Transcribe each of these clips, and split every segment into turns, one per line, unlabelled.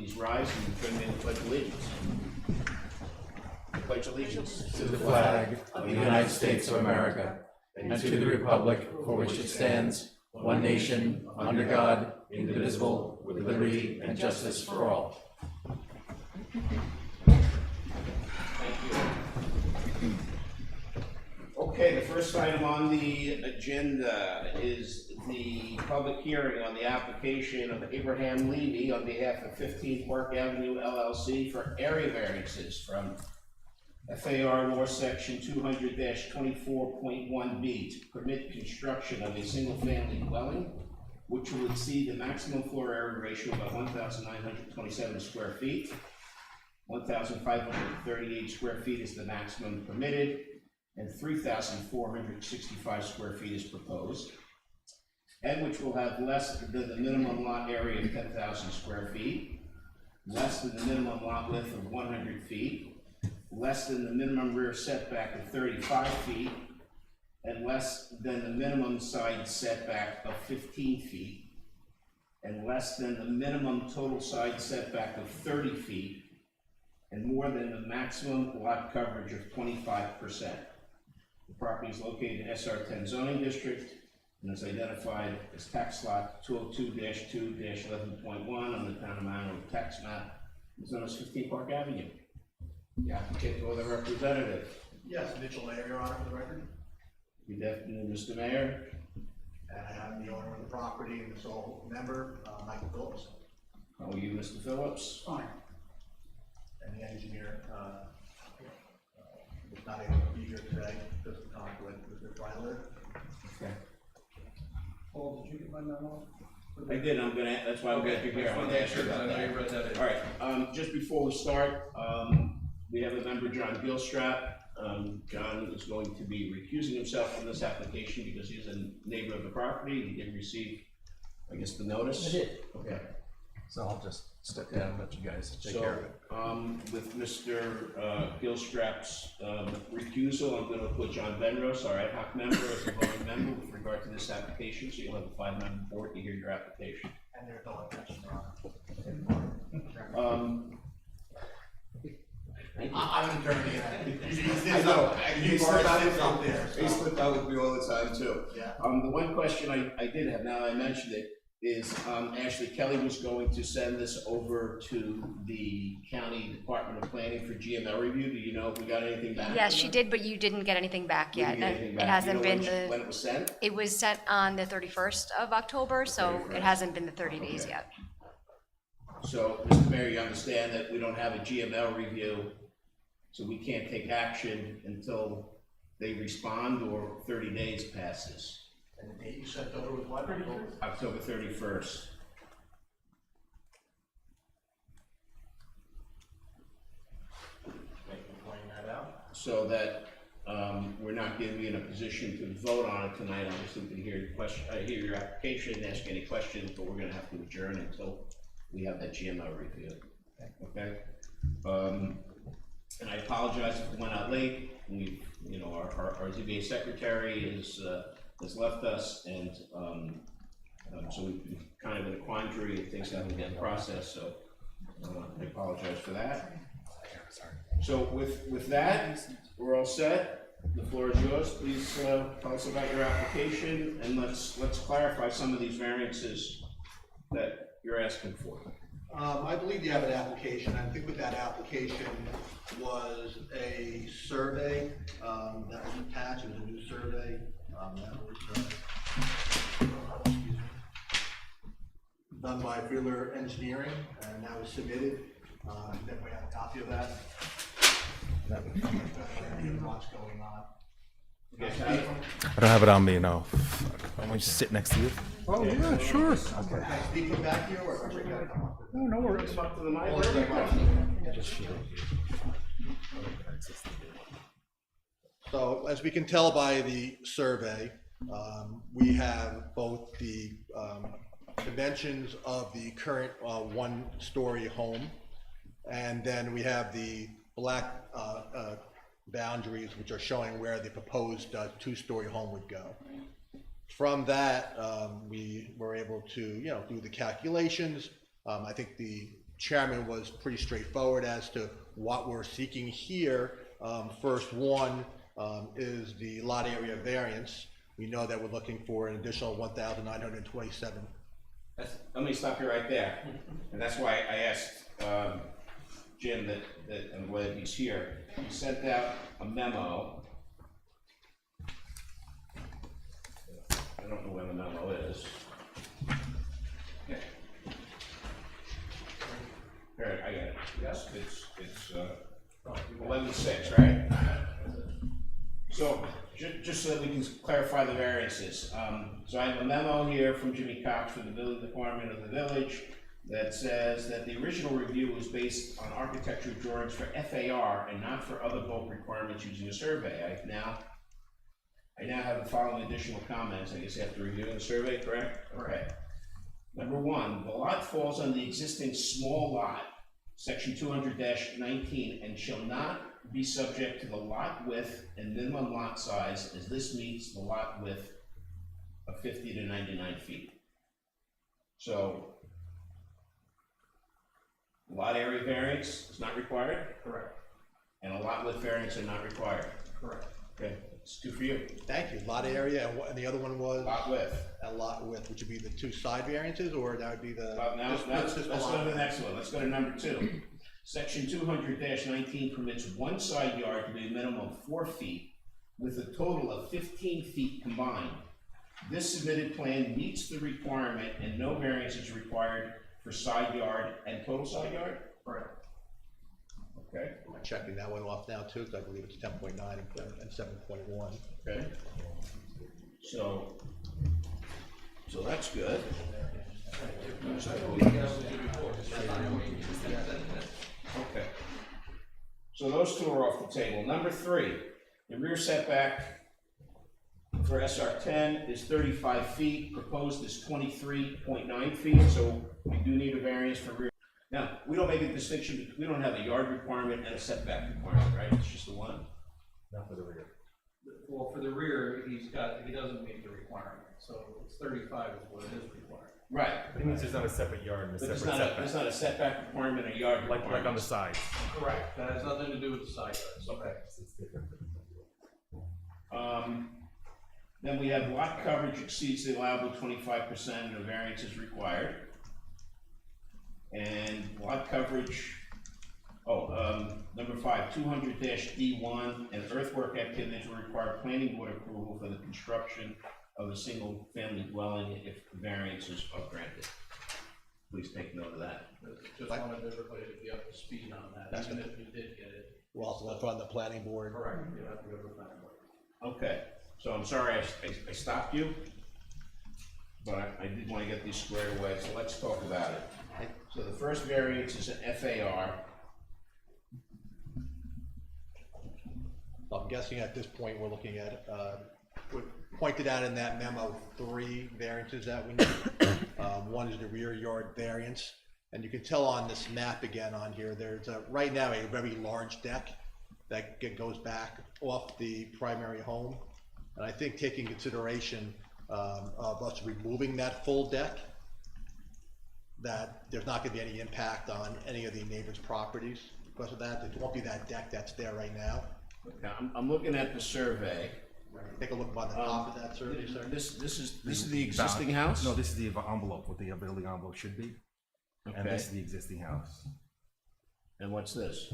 please rise and join me in the Pledge of Allegiance. I pledge allegiance
to the flag of the United States of America and to the republic for which it stands, one nation, under God, indivisible, with liberty and justice for all.
Okay, the first item on the agenda is the public hearing on the application of Abraham Levy on behalf of 15 Park Avenue LLC for area variances from FAR Law Section 200-24.1B to permit construction of a single-family dwelling which will exceed the maximum floor area ratio of 1,927 square feet. 1,538 square feet is the maximum permitted, and 3,465 square feet is proposed, and which will have less than the minimum lot area of 10,000 square feet, less than the minimum lot width of 100 feet, less than the minimum rear setback of 35 feet, and less than the minimum side setback of 15 feet, and less than the minimum total side setback of 30 feet, and more than the maximum lot coverage of 25%. The property is located in SR 10 zoning district and is identified as tax lot 202-2-11.1 on the town of Monroe tax map. It's known as 15 Park Avenue. The applicant or the representative.
Yes, Mitchell Mayer, Your Honor, for the record.
Good afternoon, Mr. Mayor.
And I have the owner of the property and the sole member, Michael Phillips.
How are you, Mr. Phillips?
Fine. And the engineer was not able to be here today because of conflict with the filer.
Okay.
Paul, did you get my memo?
I did. That's why I'm glad you're here. I want to ask you about that. All right. Just before we start, we have a member, John Gilstrap. John is going to be recusing himself from this application because he's a neighbor of the property. He did receive, I guess, the notice.
I did.
Okay.
So I'll just step down and let you guys take care of it.
With Mr. Gilstrap's recusal, I'm going to put John Benros, our ad hoc member, as a voting member with regard to this application. So you'll have a 5-member board to hear your application.
And there's no objection, Your Honor. I'm an attorney.
I know.
He slipped out there.
He slipped out with me all the time too.
Yeah.
The one question I did have, now I mentioned it, is Ashley Kelly was going to send this over to the County Department of Planning for GML review. Do you know if we got anything back?
Yes, she did, but you didn't get anything back yet. It hasn't been
when it was sent?
It was sent on the 31st of October, so it hasn't been the 30 days yet.
So, Mr. Mayor, you understand that we don't have a GML review, so we can't take action until they respond or 30 days passes.
And the date you sent over was what?
October 31st.
Pointing that out.
So that we're not going to be in a position to vote on it tonight. Obviously, we can hear your question, hear your application, ask any questions, but we're going to have to adjourn until we have that GML review. Okay. And I apologize if it went out late. We, our ZBA secretary has left us, and so we've been kind of in a quandary and things haven't been processed. So I apologize for that. So with that, we're all set. The floor is yours. Please tell us about your application, and let's clarify some of these variances that you're asking for.
I believe you have an application. I think with that application was a survey that was attached. It was a new survey that was done by Freeler Engineering, and that was submitted. Then we have a copy of that. What's going on?
You guys have it?
I don't have it on me, no. I want to sit next to you.
Oh, yeah, sure.
Can I speak from back here, or should I come up?
No, no worries.
Come up to the mic.
So as we can tell by the survey, we have both the dimensions of the current one-story home, and then we have the black boundaries which are showing where the proposed two-story home would go. From that, we were able to, do the calculations. I think the chairman was pretty straightforward as to what we're seeking here. First one is the lot area variance. We know that we're looking for an additional 1,927.
Let me stop you right there, and that's why I asked Jim and whether he's here. He sent out a memo. I don't know where the memo is. Okay. Here, I got it. Yes, it's 11:6, right? So, just so that we can clarify the variances, so I have a memo here from Jimmy Cox for the building department of the village that says that the original review was based on architectural drawings for FAR and not for other bulk requirements using a survey. I now have the following additional comments, I guess after reviewing the survey, correct? Okay. Number one, the lot falls on the existing small lot, section 200-19, and shall not be subject to the lot width and minimum lot size, as this meets the lot width of 50 to 99 feet. So, lot area variance is not required?
Correct.
And a lot width variance are not required?
Correct.
Okay, it's two for you.
Thank you. Lot area, and the other one was?
Lot width.
A lot width, which would be the two side variances, or that would be the?
Now, let's go to the next one. Let's go to number 2. Section 200-19 permits one side yard to be a minimum of 4 feet with a total of 15 feet combined. This submitted plan meets the requirement and no variance is required for side yard and total side yard?
Correct.
Okay.
I'm checking that one off now too, because I believe it's 10.9 and 7.1.
Okay. So that's good. Okay. So those two are off the table. Number 3, the rear setback for SR10 is 35 feet, proposed is 23.9 feet, so we do need a variance for rear. Now, we don't make a distinction, we don't have a yard requirement and a setback requirement, right? It's just the one?
Not for the rear.
Well, for the rear, he doesn't meet the requirement, so it's 35 is what it is required.
Right.
It means there's not a separate yard and a
But
separate
there's
setback.
not a setback requirement, a yard requirement.
Like on the sides.
Correct. That has nothing to do with the side yards.
Okay. It's different.
Then we have lot coverage exceeds the allowable 25% and a variance is required. And lot coverage, number 5, 200-D1, and earthwork activities will require planning board approval for the construction of a single-family dwelling if variances are granted. Please take note of that.
Just wanted everybody to be up to speed on that, even if you did get it.
We're also left on the planning board.
Correct. You have to go to the planning board.
Okay, so I'm sorry I stopped you, but I did want to get these squared away, so let's talk about it. So the first variance is an FAR.
I'm guessing at this point, we're looking at, we pointed out in that memo 3 variances that we need. One is the rear yard variance, and you can tell on this map again on here, there's right now a very large deck that goes back off the primary home. And I think taking consideration of us removing that full deck, that there's not going to be any impact on any of the neighbors' properties because of that. There won't be that deck that's there right now.
Okay, I'm looking at the survey.
Take a look on the top of that survey, sir.
This is the existing house?
No, this is the envelope, what the building envelope should be. And
Okay.
this is the existing house.
And what's this?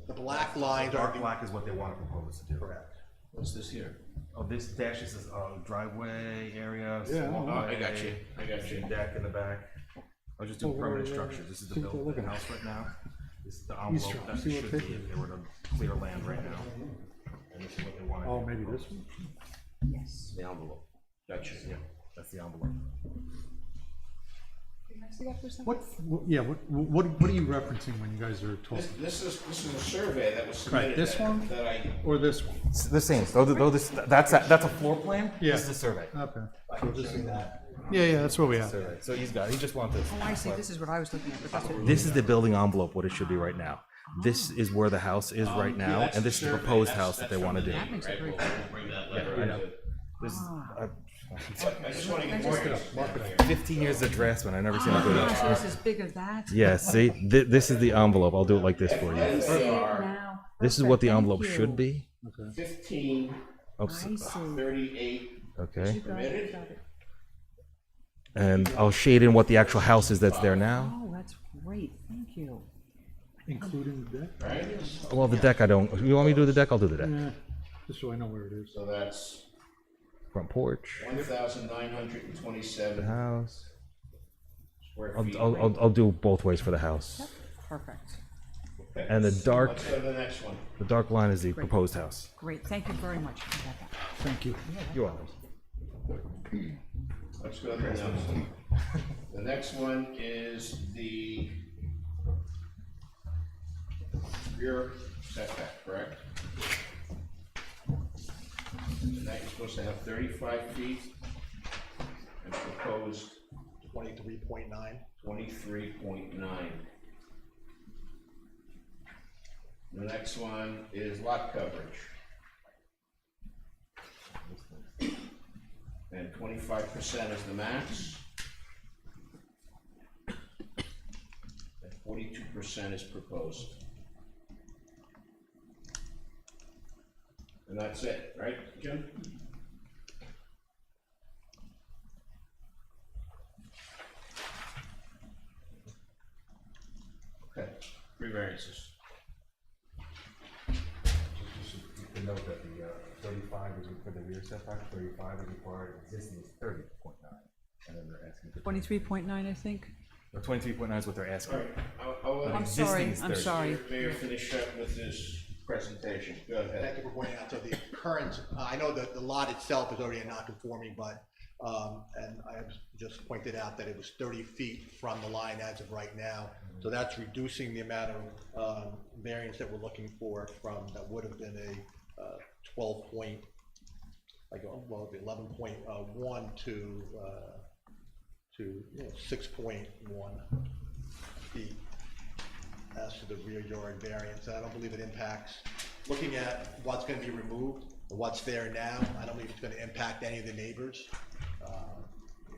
The black lines are.
Dark black is what they want to propose to do.
Correct.
What's this here?
Oh, this dash is driveway area.
Yeah,
small
Oh, I got
way,
you.
Deck in the back. I was just doing permanent structures. This is the building house right now. This is the envelope that
see what
should
they
be if they were to clear land right now. And this is what they want to do.
Oh, maybe this one?
Yes.
The envelope. Gotcha.
Yeah, that's the envelope.
What are you referencing when you guys are talking?
This is a survey that was submitted.
Right, this one?
That I,
Or this one?
It's the same. That's a floor plan.
Yeah.
This is a survey.
Okay.
So this is that.
Yeah, that's what we have.
Survey. So he just wants this.
Oh, I see, this is what I was looking at, but that's what.
This is the building envelope, what it should be right now. This is where the house is right now,
that's
and this is the
survey.
proposed
That's-
house that
that's
they want to
from
do.
the name,
makes it
right?
very
We'll bring that letter
I know.
into-
This is,
I just want to get more interested here.
15 years as a draftsman. I never seen it do
Gosh,
that.
this is big as that.
Yeah, see, this is the envelope. I'll do it like this for
I
you.
see it now.
This is
Perfect,
what the
thank
envelope
you.
should be.
15,
Oh,
I see.
38
okay.
You got it, you got it.
And I'll shade in what the actual house is that's there now.
Oh, that's great, thank you.
Including the deck?
right?
Well, the deck I don't. You want me to do the deck? I'll do the deck.
Yeah, just so I know where it is.
So that's
Front porch.
1,927
House.
square
I'll,
feet.
I'll do both ways for the house.
Perfect,
Okay.
And the dark,
Let's go to the next one.
the dark line is the proposed house.
great, thank you very much. I got that.
Thank you.
You're welcome.
Let's go to the next one. The next one is the rear setback, correct? And that you're supposed to have 35 feet and proposed
23.9.
23.9. The next one is lot coverage. And 25% is the max. And 42% is proposed. And that's it, right, Jim? Okay, three variances.
Just to note that the 35 is for the rear setback, 35 is required, existing is 30.9. And then they're asking for
23.9, I think.
23.9 is what they're asking.
All right, I'll
I'm
let
sorry,
is
I'm
30.
sorry.
Mayor finish up with his presentation. Go ahead.
Thank you for pointing out, so the current, I know that the lot itself is already a non-conforming, but, and I have just pointed out that it was 30 feet from the line as of right now. So that's reducing the amount of variance that we're looking for from, that would have been a 12 point, like, well, the 11.1 to 6.1 feet as to the rear yard variance. I don't believe it impacts, looking at what's going to be removed, or what's there now, I don't believe it's going to impact any of the neighbors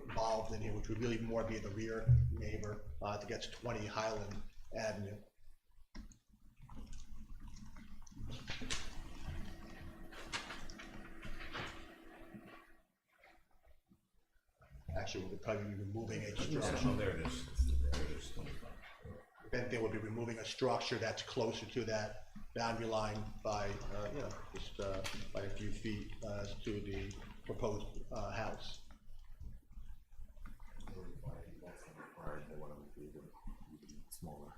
involved in here, which would really more be the rear neighbor that gets 20 Highland Avenue. Actually, we'll probably be removing a structure.
Oh, there it is. There it is.
Then they will be removing a structure that's closer to that boundary line by, just by a few feet to the proposed house.
Smaller.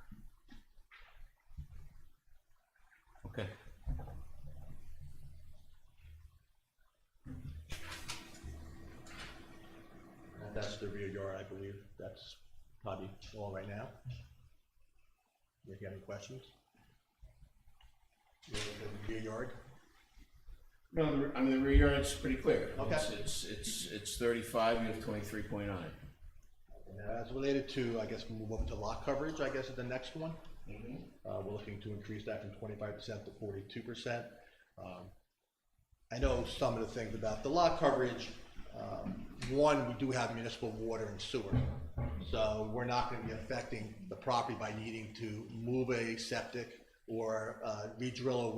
Okay.
That's the rear yard, I believe. That's probably all right now. If you have any questions? The rear yard?
No, I mean, the rear yard's pretty clear.
Okay.
It's 35, you have 23.9.
As related to, I guess, move over to lot coverage, I guess is the next one. We're looking to increase that from 25% to 42%. I know some of the things about the lot coverage. One, we do have municipal water and sewer. So we're not going to be affecting the property by needing to move a septic or re-drill a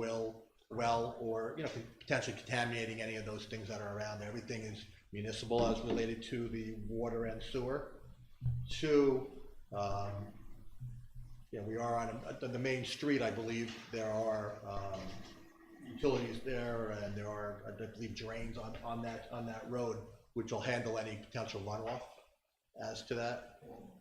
well, or potentially contaminating any of those things that are around there. Everything is municipal as related to the water and sewer. Two, we are on the main street. I believe there are utilities there, and there are, I believe, drains on that road, which will handle any potential runoff as to that.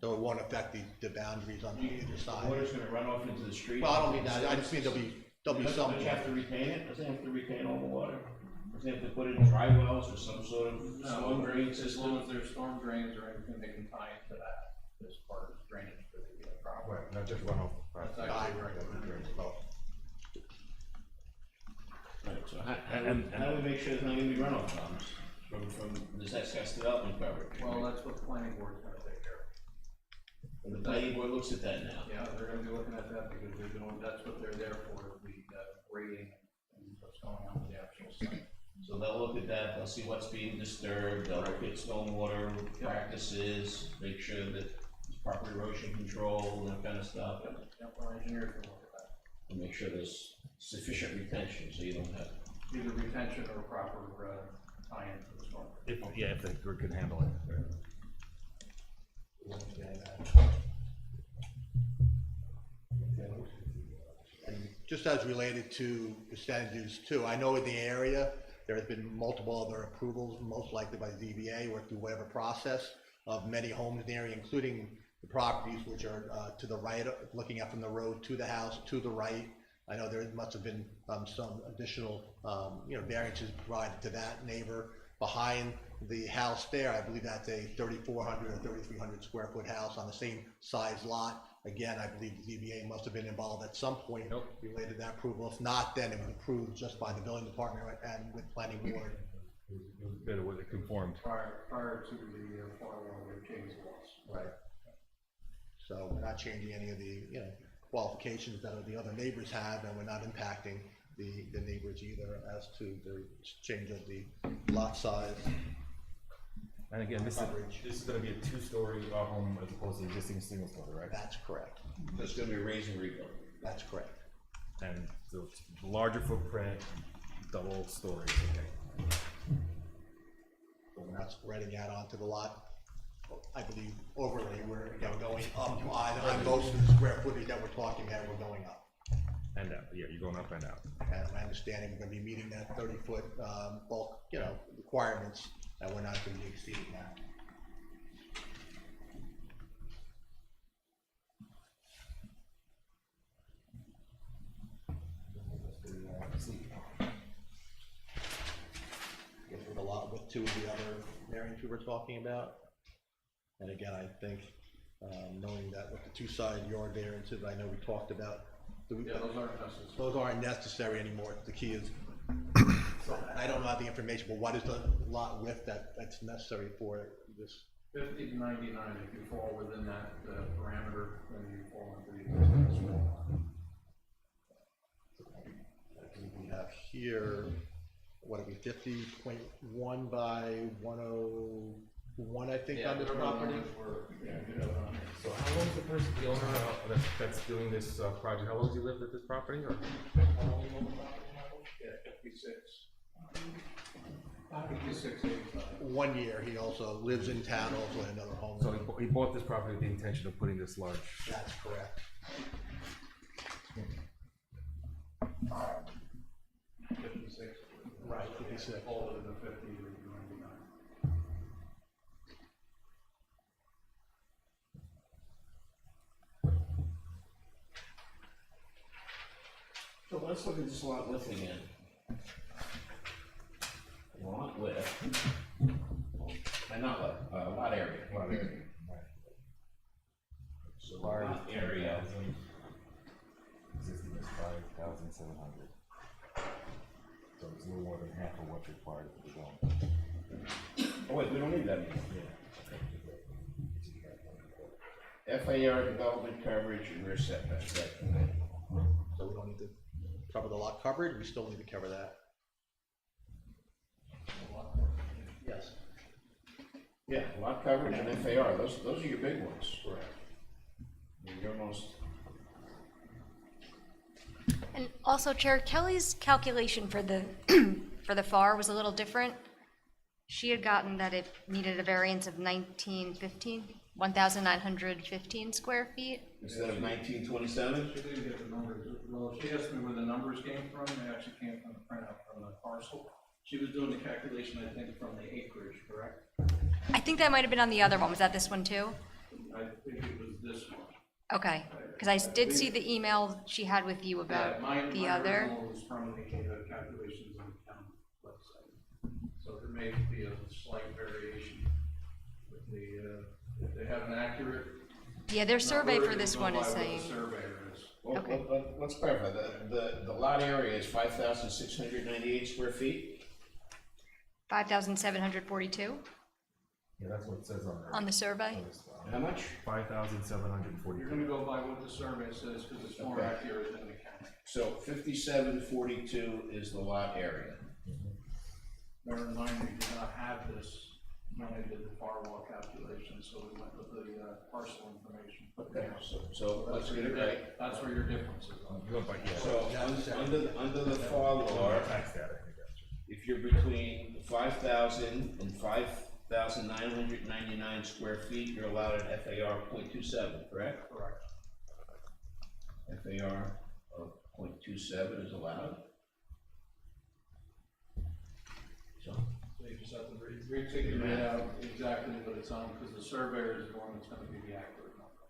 So it won't affect the boundaries on either side.
Water's gonna run off into the street?
Well, I don't mean that. I just mean there'll be some.
Does it have to retain it? Does it have to retain all the water? Does it have to put in dry wells or some sort of storm drain
As long
system?
as there's storm drains or anything, they can tie into that as part of drainage for the property.
Right, not just runoff.
That's
Right,
actually
right,
recommended.
Right, so how do we make sure there's not gonna be runoff problems from this excess development coverage?
Well, that's what the planning board's gonna take care of.
And the planning board looks at that now.
Yeah, they're gonna be looking at that because they're doing, that's what they're there for, the grading and what's going on with the actual site.
So they'll look at that, they'll see what's being disturbed, they'll look at stormwater practices, make sure that there's proper erosion control, and that kind of stuff.
Yep, our engineers can look at that.
And make sure there's sufficient retention, so you don't have.
Either retention or proper, tie-in to the storm.
If the grid can handle it.
And just as related to the standard use too, I know in the area, there has been multiple other approvals, most likely by ZBA or through whatever process of many homes in the area, including the properties which are to the right, looking up from the road to the house, to the right. I know there must have been some additional, variances provided to that neighbor. Behind the house there, I believe that's a 3,400 or 3,300 square foot house on the same size lot. Again, I believe the ZBA must have been involved at some point related to that approval. If not, then it was approved just by the building department and with planning board.
It was conformed.
Prior to the formal change laws.
Right. So we're not changing any of the, qualifications that the other neighbors have, and we're not impacting the neighbors either as to the change of the lot size.
And again, this is gonna be a two-story home as opposed to existing single-story, right?
That's correct.
There's gonna be a raise and rebuild.
That's correct.
And so larger footprint, double stories, okay.
So we're not spreading out onto the lot. I believe overlay, we're going up on most of the square footage that we're talking about, we're going up.
And out, yeah, you're going up and out.
And my understanding, we're gonna be meeting that 30-foot bulk, requirements, and we're not gonna be exceeding that. Guess with a lot with two of the other variants we were talking about. And again, I think, knowing that with the two-side yard variances, I know we talked about.
Yeah, those aren't necessary.
Those aren't necessary anymore. The key is, I don't know the information, but what is the lot width that's necessary for this?
50 to 99, if you fall within that parameter, then you fall into the existing small lot.
We have here, what are we, 50.1 by 101, I think, on this property?
So how long is the person, the owner that's doing this project, how long has he lived at this property, or?
Yeah, 56. 56, 85.
1 year. He also lives in town, also in another home.
So he bought this property with the intention of putting this large.
That's correct.
56.
Right, 56.
Older than 50 to 99.
So let's look at this lot width again. Lot width, and not lot area.
Lot area.
So lot area,
Existing is 5,700. So it's a little more than half of what's required for the zone.
oh wait, we don't need that anymore. FAR development coverage and rear setbacks, right?
So we don't need to cover the lot coverage, we still need to cover that. Yes.
Yeah, lot coverage and FAR, those are your big ones. Correct. Your most.
And also, Chair, Kelly's calculation for the, for the FAR was a little different. She had gotten that it needed a variance of 1,915 square feet.
Instead of 1927?
She didn't get the numbers. Well, she asked me where the numbers came from. They actually came from the printout from the parcel. She was doing the calculation, I think, from the acreage, correct?
I think that might have been on the other one. Was that this one too?
I think it was this one.
Okay, because I did see the email she had with you about the
My
other.
original was from the calculations on the town website. So there may be a slight variation with the, if they have an accurate.
Yeah, their survey
number,
for
they
this
go
one
by
is
what the
saying,
surveyor is.
Well,
Okay.
let's clarify, the lot area is 5,698 square feet?
5,742
Yeah, that's what it says on
on the survey.
How much?
5,740.
You're gonna go by what the survey says, because it's more
Okay.
accurate than the county.
So 5742 is the lot area.
bear in mind, we did not have this when I did the firewall calculation, so we went with the parcel information.
Okay, so let's get it right.
That's where your difference is on.
Go by, yeah.
So, under the FAR law,
Tax data, I think that's true.
if you're between 5,000 and 5,999 square feet, you're allowed an FAR 0.27, correct?
Correct.
FAR of 0.27 is allowed. So,
So you just have to refigure it out exactly what it's on, because the surveyor is the one that's gonna be the accurate number.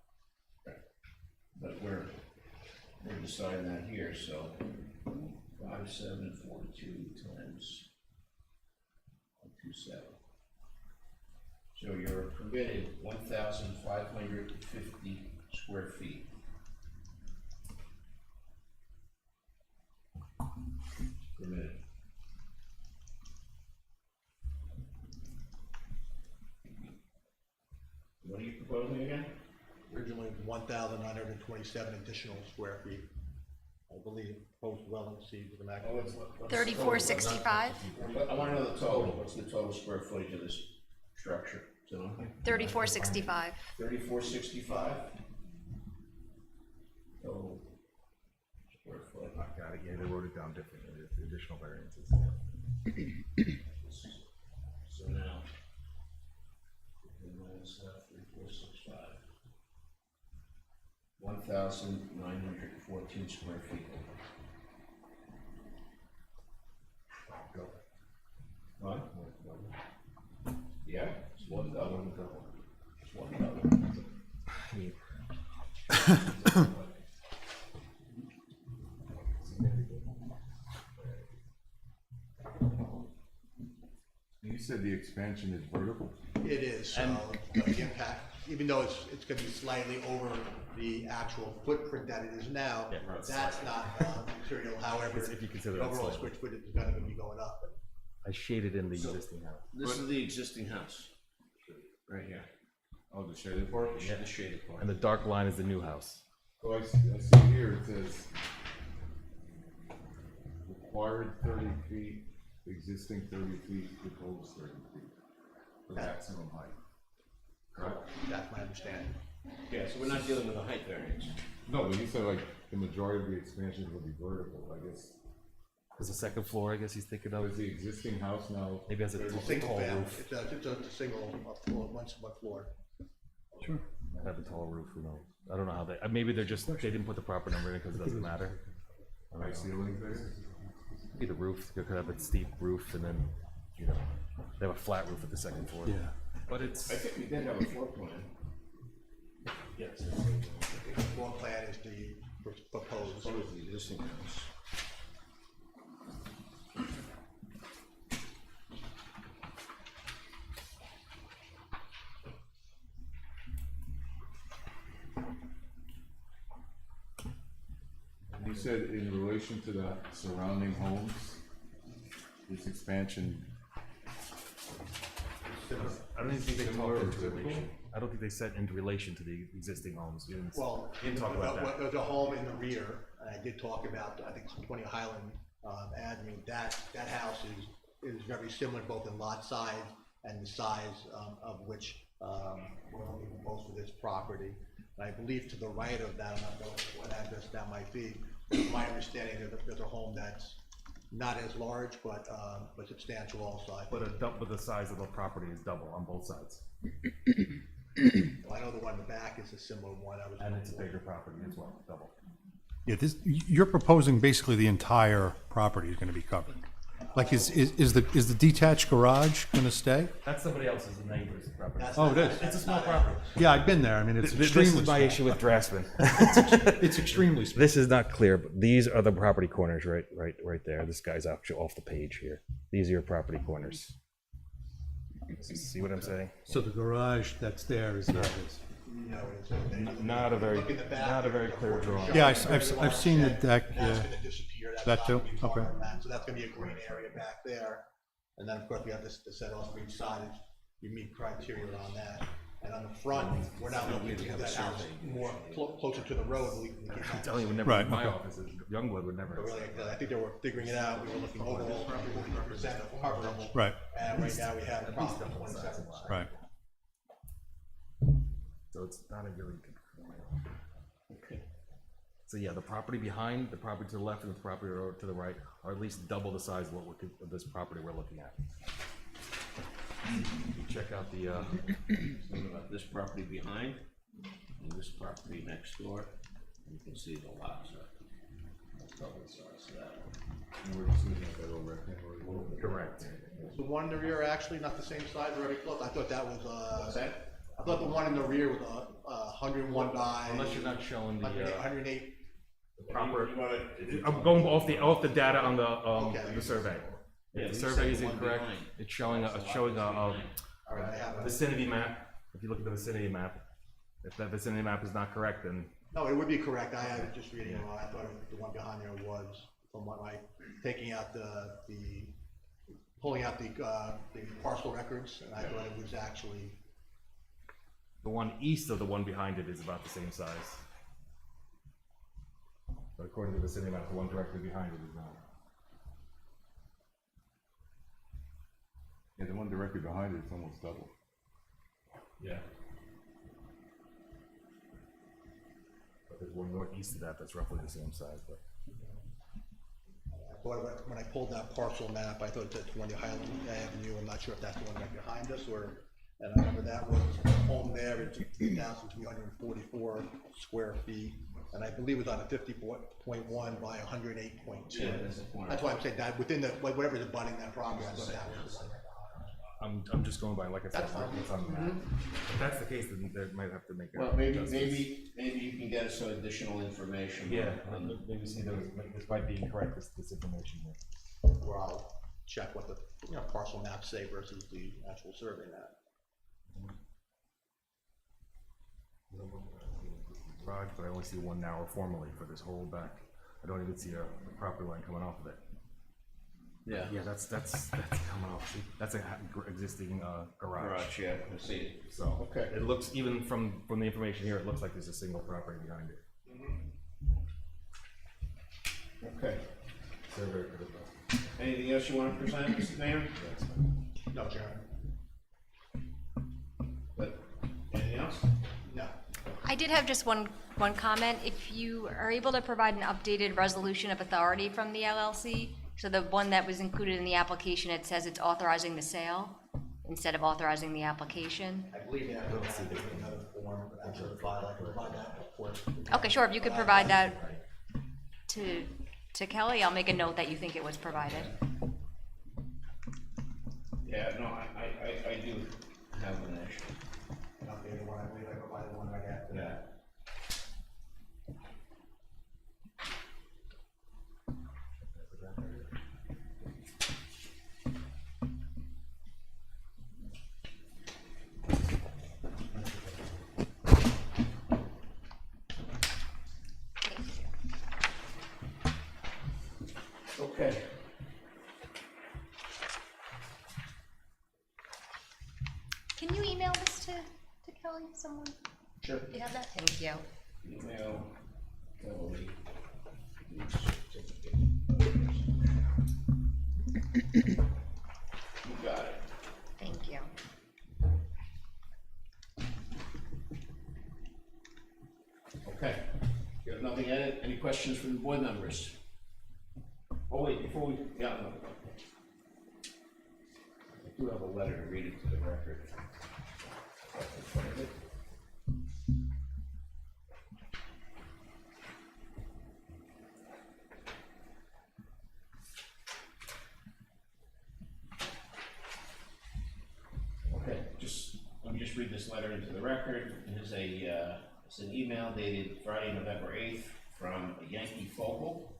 but we're deciding that here, so 5742 times 0.27. So you're permitted 1,550 square feet. Permitted. What are you proposing again?
Originally, 1,927 additional square feet, I believe, post well exceeds the maximum.
What's the
3465,
total? I want to know the total. What's the total square footage of this structure? So,
3465.
3465? Total square foot.
I got it, yeah, they wrote it down differently, the additional variances.
So now, minus 3465. 1,914 square feet.
Go.
What? Yeah, it's one double. It's one double.
You said the expansion is vertical?
It is, so the impact, even though it's gonna be slightly over the actual footprint that it is now,
Yeah, right.
that's not material, however,
If you consider
the
that
overall
slightly.
switch footage is gonna be going up.
I shaded in the existing house.
This is the existing house. Right here.
Oh, the shaded part?
Yeah, the shaded part.
And the dark line is the new house.
So I see here, it says required 30 feet, existing 30 feet, proposed 30 feet for maximum height. Correct?
That's my understanding.
Yeah, so we're not dealing with a height variance.
No, but you said like the majority of the expansions will be vertical, I guess.
There's a second floor, I guess he's thinking of.
Is the existing house now?
Maybe has a
It's a single
tall
family,
roof.
it's a single floor, one floor.
Might have a tall roof, who knows? I don't know how they, maybe they're just, they didn't put the proper number in because it doesn't matter.
High ceilings there?
Maybe the roof, they could have a steep roof and then, you know, they have a flat roof at the second floor.
Yeah.
But it's,
I think we did have a floor plan.
yes.
The floor plan is the proposed.
So is the existing house.
You said in relation to the surrounding homes, this expansion,
I don't even think they
Similar
talked
or
in relation.
typical?
I don't think they said in relation to the existing homes. You didn't,
Well,
you didn't talk about that.
there's a home in the rear, and I did talk about, I think, 20 Highland Avenue, that house is very similar both in lot size and the size of which will only be most of this property. And I believe to the right of that, I'm not sure what address that might be, my understanding is that there's a home that's not as large, but substantial also, I think.
But the size of the property is double on both sides.
I know the one in the back is a similar one.
And it's a bigger property as well, double.
Yeah, this, you're proposing basically the entire property is gonna be covered. Like, is the detached garage gonna stay?
That's somebody else's, the neighbor's property.
Oh, it is?
It's a small property.
Yeah, I've been there, I mean, it's
This
extremely
is my
small.
issue with Draftsman.
It's extremely small.
This is not clear, but these are the property corners right there. This guy's actually off the page here. These are your property corners. See what I'm saying?
So the garage that's there is not his.
No, it's
Not a very,
Look in the back,
not a very clear drawing.
Yeah, I've seen the deck,
That's
yeah.
gonna disappear. That's
That
not
too?
gonna be part
Okay.
of that. So that's gonna be a green area back there. And then, of course, we have this, the set off for each side, if you meet criteria on that. And on the front, we're not looking to do that house more closer to the road. We can
I'm telling you, would never
Right,
leave my
okay.
office. Youngblood would never.
But really, I think they were figuring it out. We were looking overall 50% of coverage.
Right,
And right now we have a problem of 27%.
right.
So it's not a really good.
Okay.
So yeah, the property behind, the property to the left, and the property to the right are at least double the size of what of this property we're looking at. Check out the,
What about this property behind and this property next door? You can see the lots are double the size of that one.
And we're just looking at that little rectangle.
correct.
The one in the rear actually not the same size, very close. I thought that was,
What's that?
I thought the one in the rear was 101 by
Unless you're not showing the,
108.
proper, I'm going off the data on the,
Okay.
the survey.
Yeah,
If the
you
survey
said
is
the one
incorrect,
behind.
it's showing a
All right, I have it.
vicinity map. If you look at the vicinity map, if that vicinity map is not correct, then
No, it would be correct. I had it just reading it wrong. I thought the one behind there was, from what taking out pulling out the parcel records, and I thought it was actually,
the one east of the one behind it is about the same size. But according to the vicinity map, the one directly behind it is not.
Yeah, the one directly behind it is almost double.
Yeah. But there's one northeast of that that's roughly the same size, but.
when I pulled that parcel map, I thought that's one Highland Avenue. I'm not sure if that's the one right behind us or, and I remember that was home there, it's 2,344 square feet. And I believe it was on a 50.1 by 108.2.
Yeah, that's the point.
That's why I'm saying that within whatever's abutting that property, I thought that was the one right behind us.
I'm just going by, like I said,
That's fine.
what's on the map. If that's the case, then they might have to make a.
Well, maybe
adjustments.
you can get us some additional information.
Yeah,
on
maybe see those, this might be incorrect, this information here.
Or I'll check what the parcel maps say versus the actual survey map.
Garage, but I only see one now formally for this whole back. I don't even see a property line coming off of it.
Yeah.
Yeah, that's coming off. See, that's a existing garage.
Garage, yeah, I see it.
So
Okay.
it looks, even from the information here, it looks like there's a single property behind it.
Okay.
Surveyor could have done.
Anything else you want to present, Mr. Mayor?
No, Chairman.
But, anything else?
No.
I did have just one comment. If you are able to provide an updated resolution of authority from the LLC, so the one that was included in the application, it says it's authorizing the sale instead of authorizing the application.
I believe that would have to be another form, but I'm certified, I can provide that, of course.
Okay, sure, if you could provide that to Kelly, I'll make a note that you think it was provided.
Yeah, no, I do have an issue.
And I'll be the one, I believe I provided one right after that.
Okay.
Can you email this to Kelly, someone?
Sure.
Do you have that? Thank you.
Email, Kelly. You got it.
Thank you.
Okay. You have nothing added? Any questions from the board members? Oh, wait, before we, yeah, no. I do have a letter to read into the record. Okay, let me just read this letter into the record. It is it's an email dated Friday, November 8th from Yankee Focal.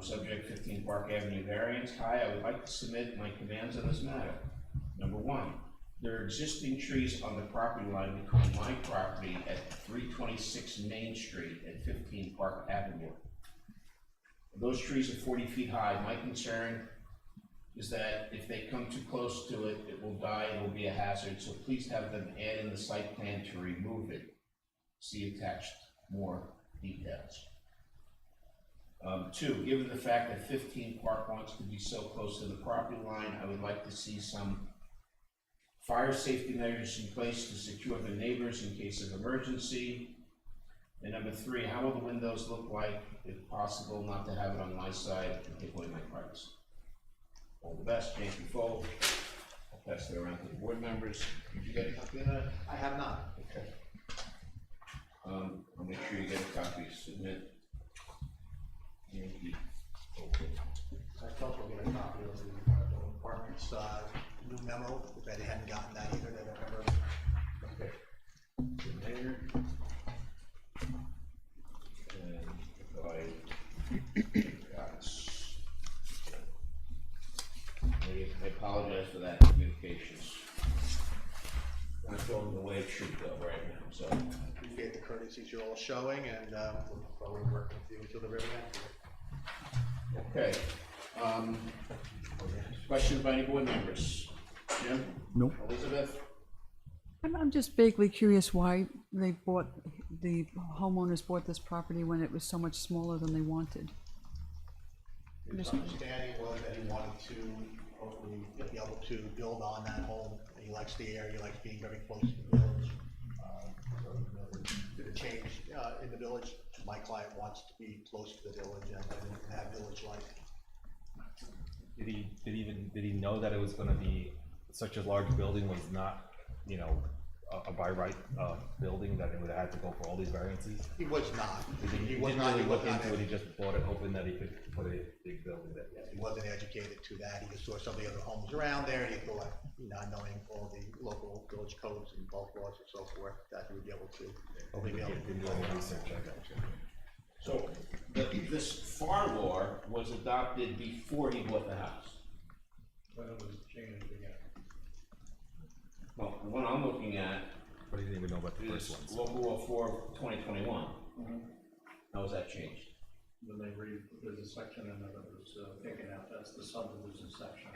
Subject 15 Park Avenue variance. Hi, I would like to submit my commands on this matter. Number one, there are existing trees on the property line between my property at 326 Main Street and 15 Park Avenue. Those trees are 40 feet high. My concern is that if they come too close to it, it will die, it will be a hazard, so please have them add in the site plan to remove it. See attached more details. 2, given the fact that 15 park lots could be so close to the property line, I would like to see some fire safety measures in place to secure the neighbors in case of emergency. And number 3, how will the windows look like, if possible, not to have it on my side and take away my privacy? All the best, James Fold. I'll pass it around to the board members. Did you get a copy of that?
I have not.
Okay. I'll make sure you get a copy, submit. Yankee.
I also get a copy of the department's new memo, if they hadn't gotten that either, they never.
Okay. There. And if I apologize for that communications. Not going the way it should go right now, so.
Appreciate the courtesies you're all showing, and look forward to working with you until the very end.
Okay. Questions by any board members? Jim?
Nope.
Elizabeth?
I'm just vaguely curious why the homeowners bought this property when it was so much smaller than they wanted.
His understanding was that he wanted to hopefully be able to build on that home. He likes the area, he likes being very close to the village. So, you know, did a change in the village. My client wants to be close to the village and have village life.
Did he know that it was gonna be such a large building was not, you know, a by right building, that it would have had to go for all these variances?
He was not.
He
was
didn't
not.
really
He was
look
not
into it, he just bought it hoping that he could put a big building there.
He wasn't educated to that. He just saw some of the other homes around there, and he thought, not knowing all the local village codes and bulk laws and so forth, that he would be able to.
Hoping he didn't do any research, I got you.
So, this FAR law was adopted before he bought the house.
When it was changed again.
Well, the one I'm looking at
But he didn't even know about the first
is
ones.
local law 4/2021. How was that changed?
When they there's a section in there that was taken out, that's the subdivision section.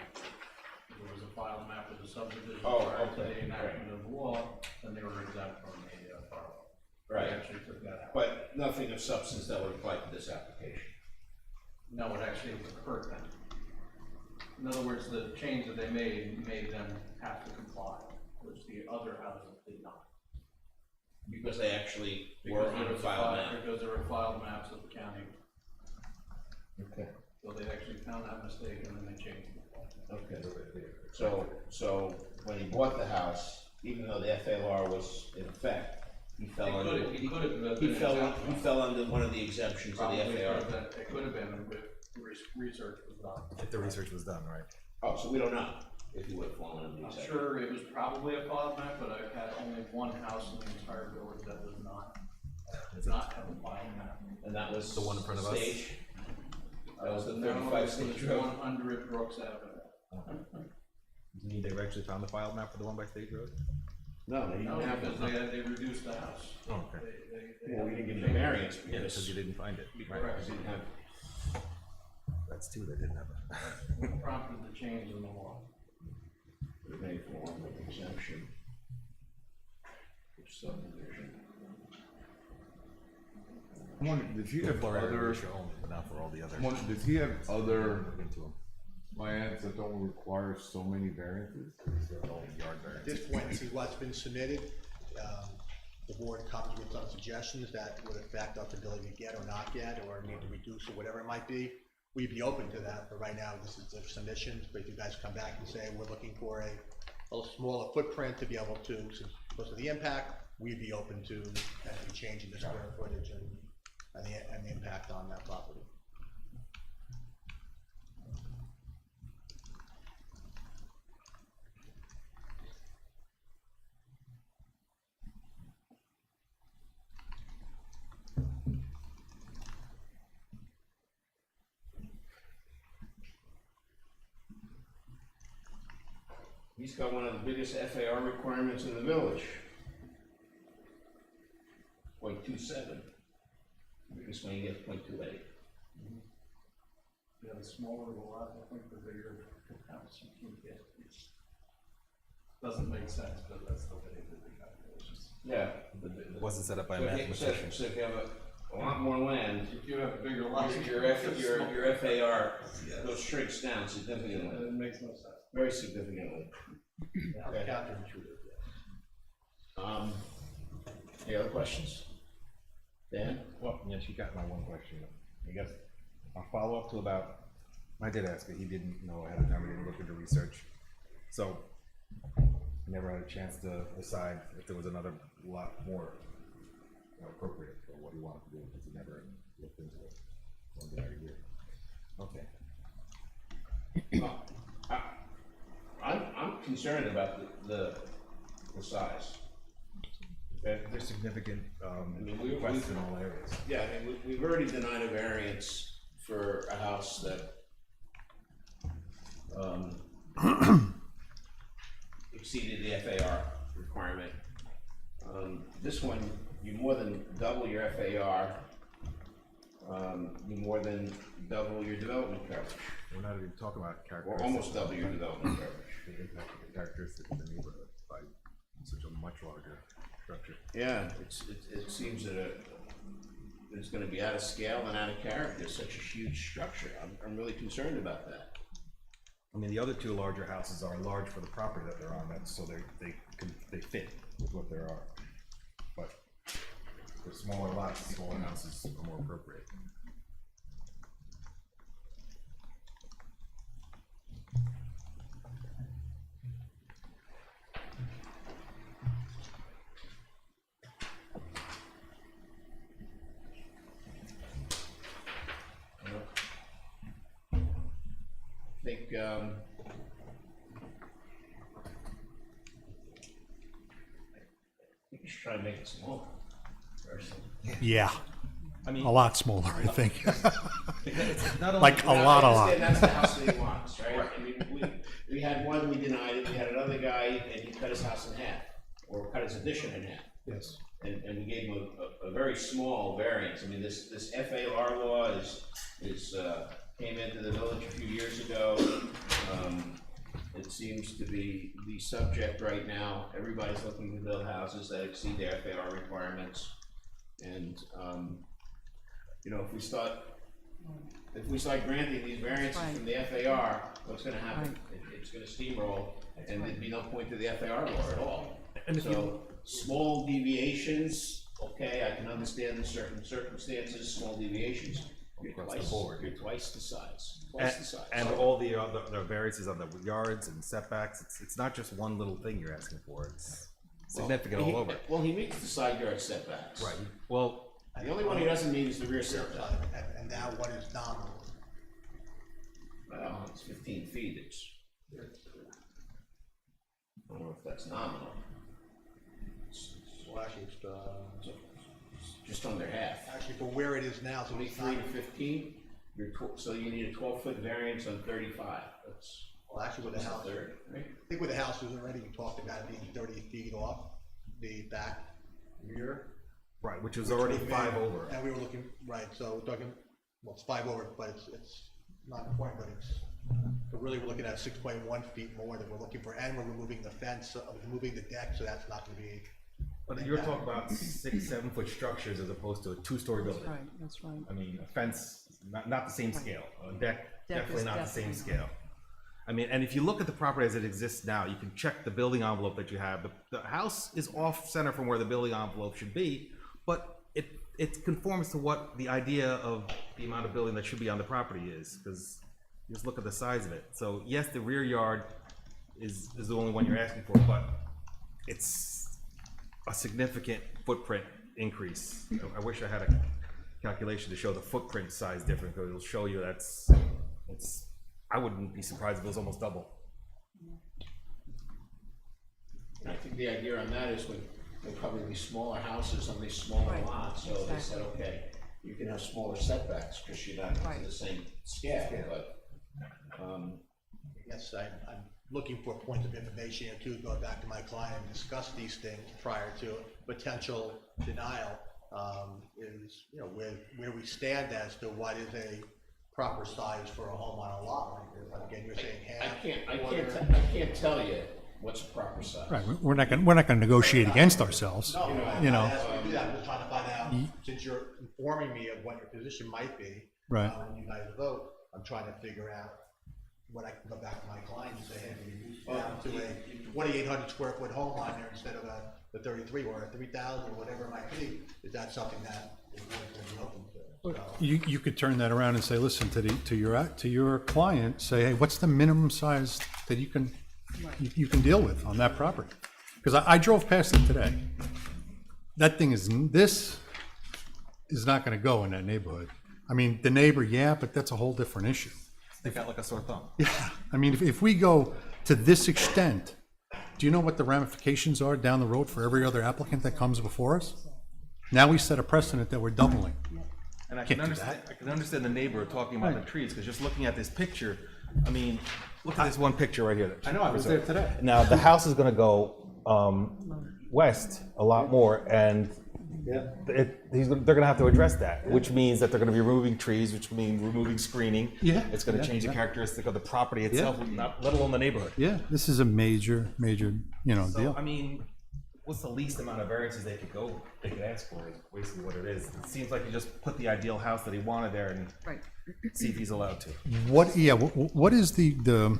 There was a file map of the subdivision prior to the enactment of the law, and they were exempt from the file. They actually took that out.
But nothing of substance that would apply to this application.
No, it actually occurred then. In other words, the change that they made them have to comply, which the other houses did not.
Because they actually were on the file map.
Because there were filed maps of the county,
Okay.
so they actually found that mistake and then they changed it.
Okay. So when he bought the house, even though the FAR was in effect, he fell under.
He could have.
He fell under one of the exemptions of the FAR.
It could have been if research was done.
If the research was done, right?
Oh, so we don't know if he would have fallen under the
I'm
exemption.
sure it was probably a filed map, but I've had only one house in the entire village that does not have a filed map.
And that was
The one in front of us?
Stage? That was the
No,
35 Stage
it's
Road.
100 Brooks Avenue.
They actually found the filed map for the one by State Road?
No, they
No,
didn't have
because
it.
they reduced the house.
Oh, okay.
Well, we didn't give him the variance
Yeah, because
because
you didn't find it. Right.
because he didn't have.
That's two that didn't have it.
What prompted the change in the law?
It made for one with exemption. Which subdivision.
I wonder, does he have
For
other,
Acacia only, but not for all the others.
does he have other
Look into them.
plans that don't require so many variances?
All yard
At
variances.
this point, this is what's been submitted. The board comes with some suggestions that would affect our ability to get or not get, or need to reduce or whatever it might be. We'd be open to that, but right now, this is the submissions, but if you guys come back and say, we're looking for a little smaller footprint to be able to, because of the impact, we'd be open to actually changing the square footage and the impact on that property.
He's got one of the biggest FAR requirements in the village. 0.27. Biggest one he gets 0.28.
Yeah, the smaller the lot, I think the bigger the house you can get. Doesn't make sense, but that's the way they did the calculations.
Yeah.
It wasn't set up by a
So
mathematician.
if you have a lot more land,
If you have a bigger lot,
your FAR goes shrinks down significantly,
it makes no sense.
very significantly. Okay.
Counterintuitive, yes.
Any other questions? Dan?
Well, yes, you got my one question. I guess I'll follow up to about, I did ask it, he didn't know ahead of time, he didn't look into research. So, I never had a chance to decide if there was another lot more appropriate for what he wanted to do, because he never looked into it. One day a year. Okay.
Well, I'm concerned about the size. Okay?
There's significant
mean,
requests in all areas.
Yeah, I mean, we've already denied a variance for a house that exceeded the FAR requirement. This one, you more than double your FAR, you more than double your development coverage,
We're not even talking about
or
characteristics.
almost double your development coverage.
The impact of the characteristics of the neighborhood by such a much larger structure.
Yeah, it seems that it's gonna be out of scale and out of character, such a huge structure. I'm really concerned about that.
I mean, the other two larger houses are large for the property that they're on, that's, so they fit with what there are. But for smaller lots, smaller houses are more appropriate.
I think, you should try to make it smaller, personally.
Yeah,
I mean,
a lot smaller, I think.
not only
Like a
Now,
lot,
I
a lot.
understand that's the house that he wants, right? I mean, we had one, we denied it, we had another guy, and he cut his house in half, or cut his addition in half.
Yes.
And we gave him a very small variance. I mean, this FAR law came into the village a few years ago. It seems to be the subject right now. Everybody's looking to build houses that exceed their FAR requirements. And, you know, if we start granting these variances
Right.
from the FAR, what's gonna happen?
Right.
It's gonna steamroll, and there'd be no point to the FAR law at all.
And if
So, small deviations, okay, I can understand in certain circumstances, small deviations. You're
Across the
twice,
board.
you're twice the size, twice the size.
And all the other variances on the yards and setbacks, it's not just one little thing you're asking for, it's significant all over.
Well, he meets the side yard setbacks.
Right, well,
The only one he doesn't meet is the rear setback.
And now what is nominal?
Well, it's 15 feet, I don't know if that's nominal.
Well, actually, it's,
Just under half.
actually for where it is now, so it's
23
not,
to 15, so you need a 12-foot variance on 35. That's
well, actually with the
a
house,
third, right?
I think with the house was already, we talked about it being 30 feet off the back rear.
right, which was already
Which we
5
made-
over.
And we were looking, right, so we're talking, well, it's 5 over, but it's not important, but we're really looking at 6.1 feet more than we're looking for, and we're removing the fence, removing the deck, so that's not gonna be.
But you're talking about 6-7 foot structures as opposed to a 2-story building.
Right, that's right.
I mean, a fence, not the same scale, a deck,
Deck
definitely
is
not the same
definitely-
scale. I mean, and if you look at the property as it exists now, you can check the building envelope that you have. The house is off center from where the building envelope should be, but it conforms to what the idea of the amount of building that should be on the property is, because you just look at the size of it. So yes, the rear yard is the only one you're asking for, but it's a significant footprint increase. I wish I had a calculation to show the footprint size difference, because it'll show you I wouldn't be surprised if it was almost double.
And I think the idea on that is there'll probably be smaller houses on these smaller
Right,
lots, so they said,
exactly.
okay, you can have smaller setbacks, because you're not
Right.
to the same scale, but,
Yes, I'm looking for points of information here too, going back to my client and discuss these things prior to potential denial. Is, you know, where we stand as to what is a proper size for a home on a lot like this? Again, you're saying half?
I can't tell you what's a proper size.
Right, we're not gonna negotiate against ourselves,
No,
you know.
that's what we do that. I'm just trying to find out, since you're informing me of what your position might be.
Right.
When you guys vote, I'm trying to figure out what I can go back to my client and say, hey, we reduce down to a 2,800 square foot home on there instead of the 33 or a 3,000 or whatever it might be. Is that something that is going to be open to? So,
You could turn that around and say, listen, to your client, say, hey, what's the minimum size that you can deal with on that property? Because I drove past it today. That thing this is not gonna go in that neighborhood. I mean, the neighbor, yeah, but that's a whole different issue.
They got like a sore thumb.
Yeah, I mean, if we go to this extent, do you know what the ramifications are down the road for every other applicant that comes before us? Now we set a precedent that we're doubling.
And I
Can't
can
do
understand, the neighbor talking about the trees, because just looking at this picture, I mean, look at this one picture right here.
I know, I was there today.
Now, the house is gonna go, west a lot more, and they're gonna have to address that, which means that they're gonna be removing trees, which means removing screening.
Yeah,
It's gonna
yeah,
change the
yeah.
characteristic of the property itself, not, let alone the neighborhood.
Yeah, this is a major,
So,
deal.
I mean, what's the least amount of variances they could ask for is basically what it is. It seems like you just put the ideal house that he wanted there and
Right.
see if he's allowed to.
What is the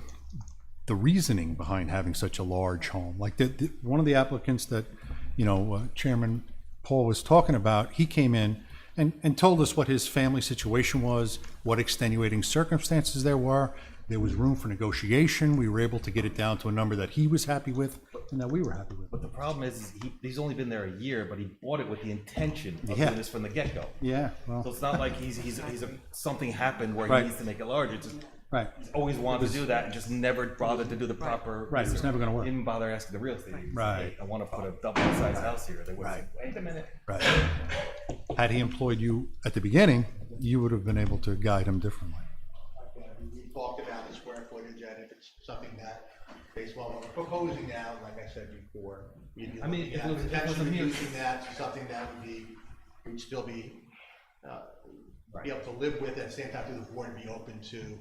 reasoning behind having such a large home? Like one of the applicants that, Chairman Paul was talking about, he came in and told us what his family situation was, what extenuating circumstances there were. There was room for negotiation. We were able to get it down to a number that he was happy with and that we were happy with.
But the problem is he's only been there a year, but he bought it with the intention of
Yeah.
doing this from the get-go.
Yeah,
So
well,
it's not like something happened where
Right.
he needs to make it larger. It's just
right,
he's always wanted to do that and just never bothered to do the proper.
Right, it was never gonna work.
Didn't bother asking the real estate agent.
Right.
I want to put a double-sized house here. They would say, wait a minute.
right. Had he employed you at the beginning, you would have been able to guide him differently.
We talked about the square footage, and if it's something that, based on what we're proposing now, like I said before, we'd be
I mean,
looking
if
at
it was
potentially
me-
reducing that to something that we'd still be able to live with, at the same time, through the board, be open to,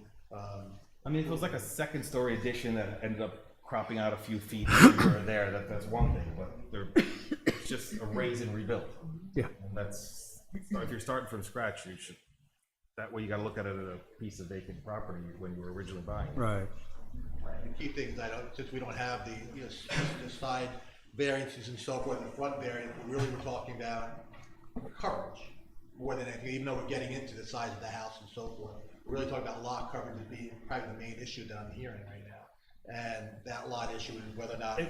I mean, if it was like a second-story addition that ended up cropping out a few feet here or there, that's one thing, but it's just a raise and rebuild.
Yeah.
And that's, so if you're starting from scratch, you should, that way you gotta look at it as a piece of vacant property when you were originally buying it.
Right.
the key things since we don't have the side variances and so forth, the front variance, we really were talking about coverage more than anything, even though we're getting into the size of the house and so forth. We're really talking about lot coverage as being probably the main issue that I'm hearing right now. And that lot issue is whether or not we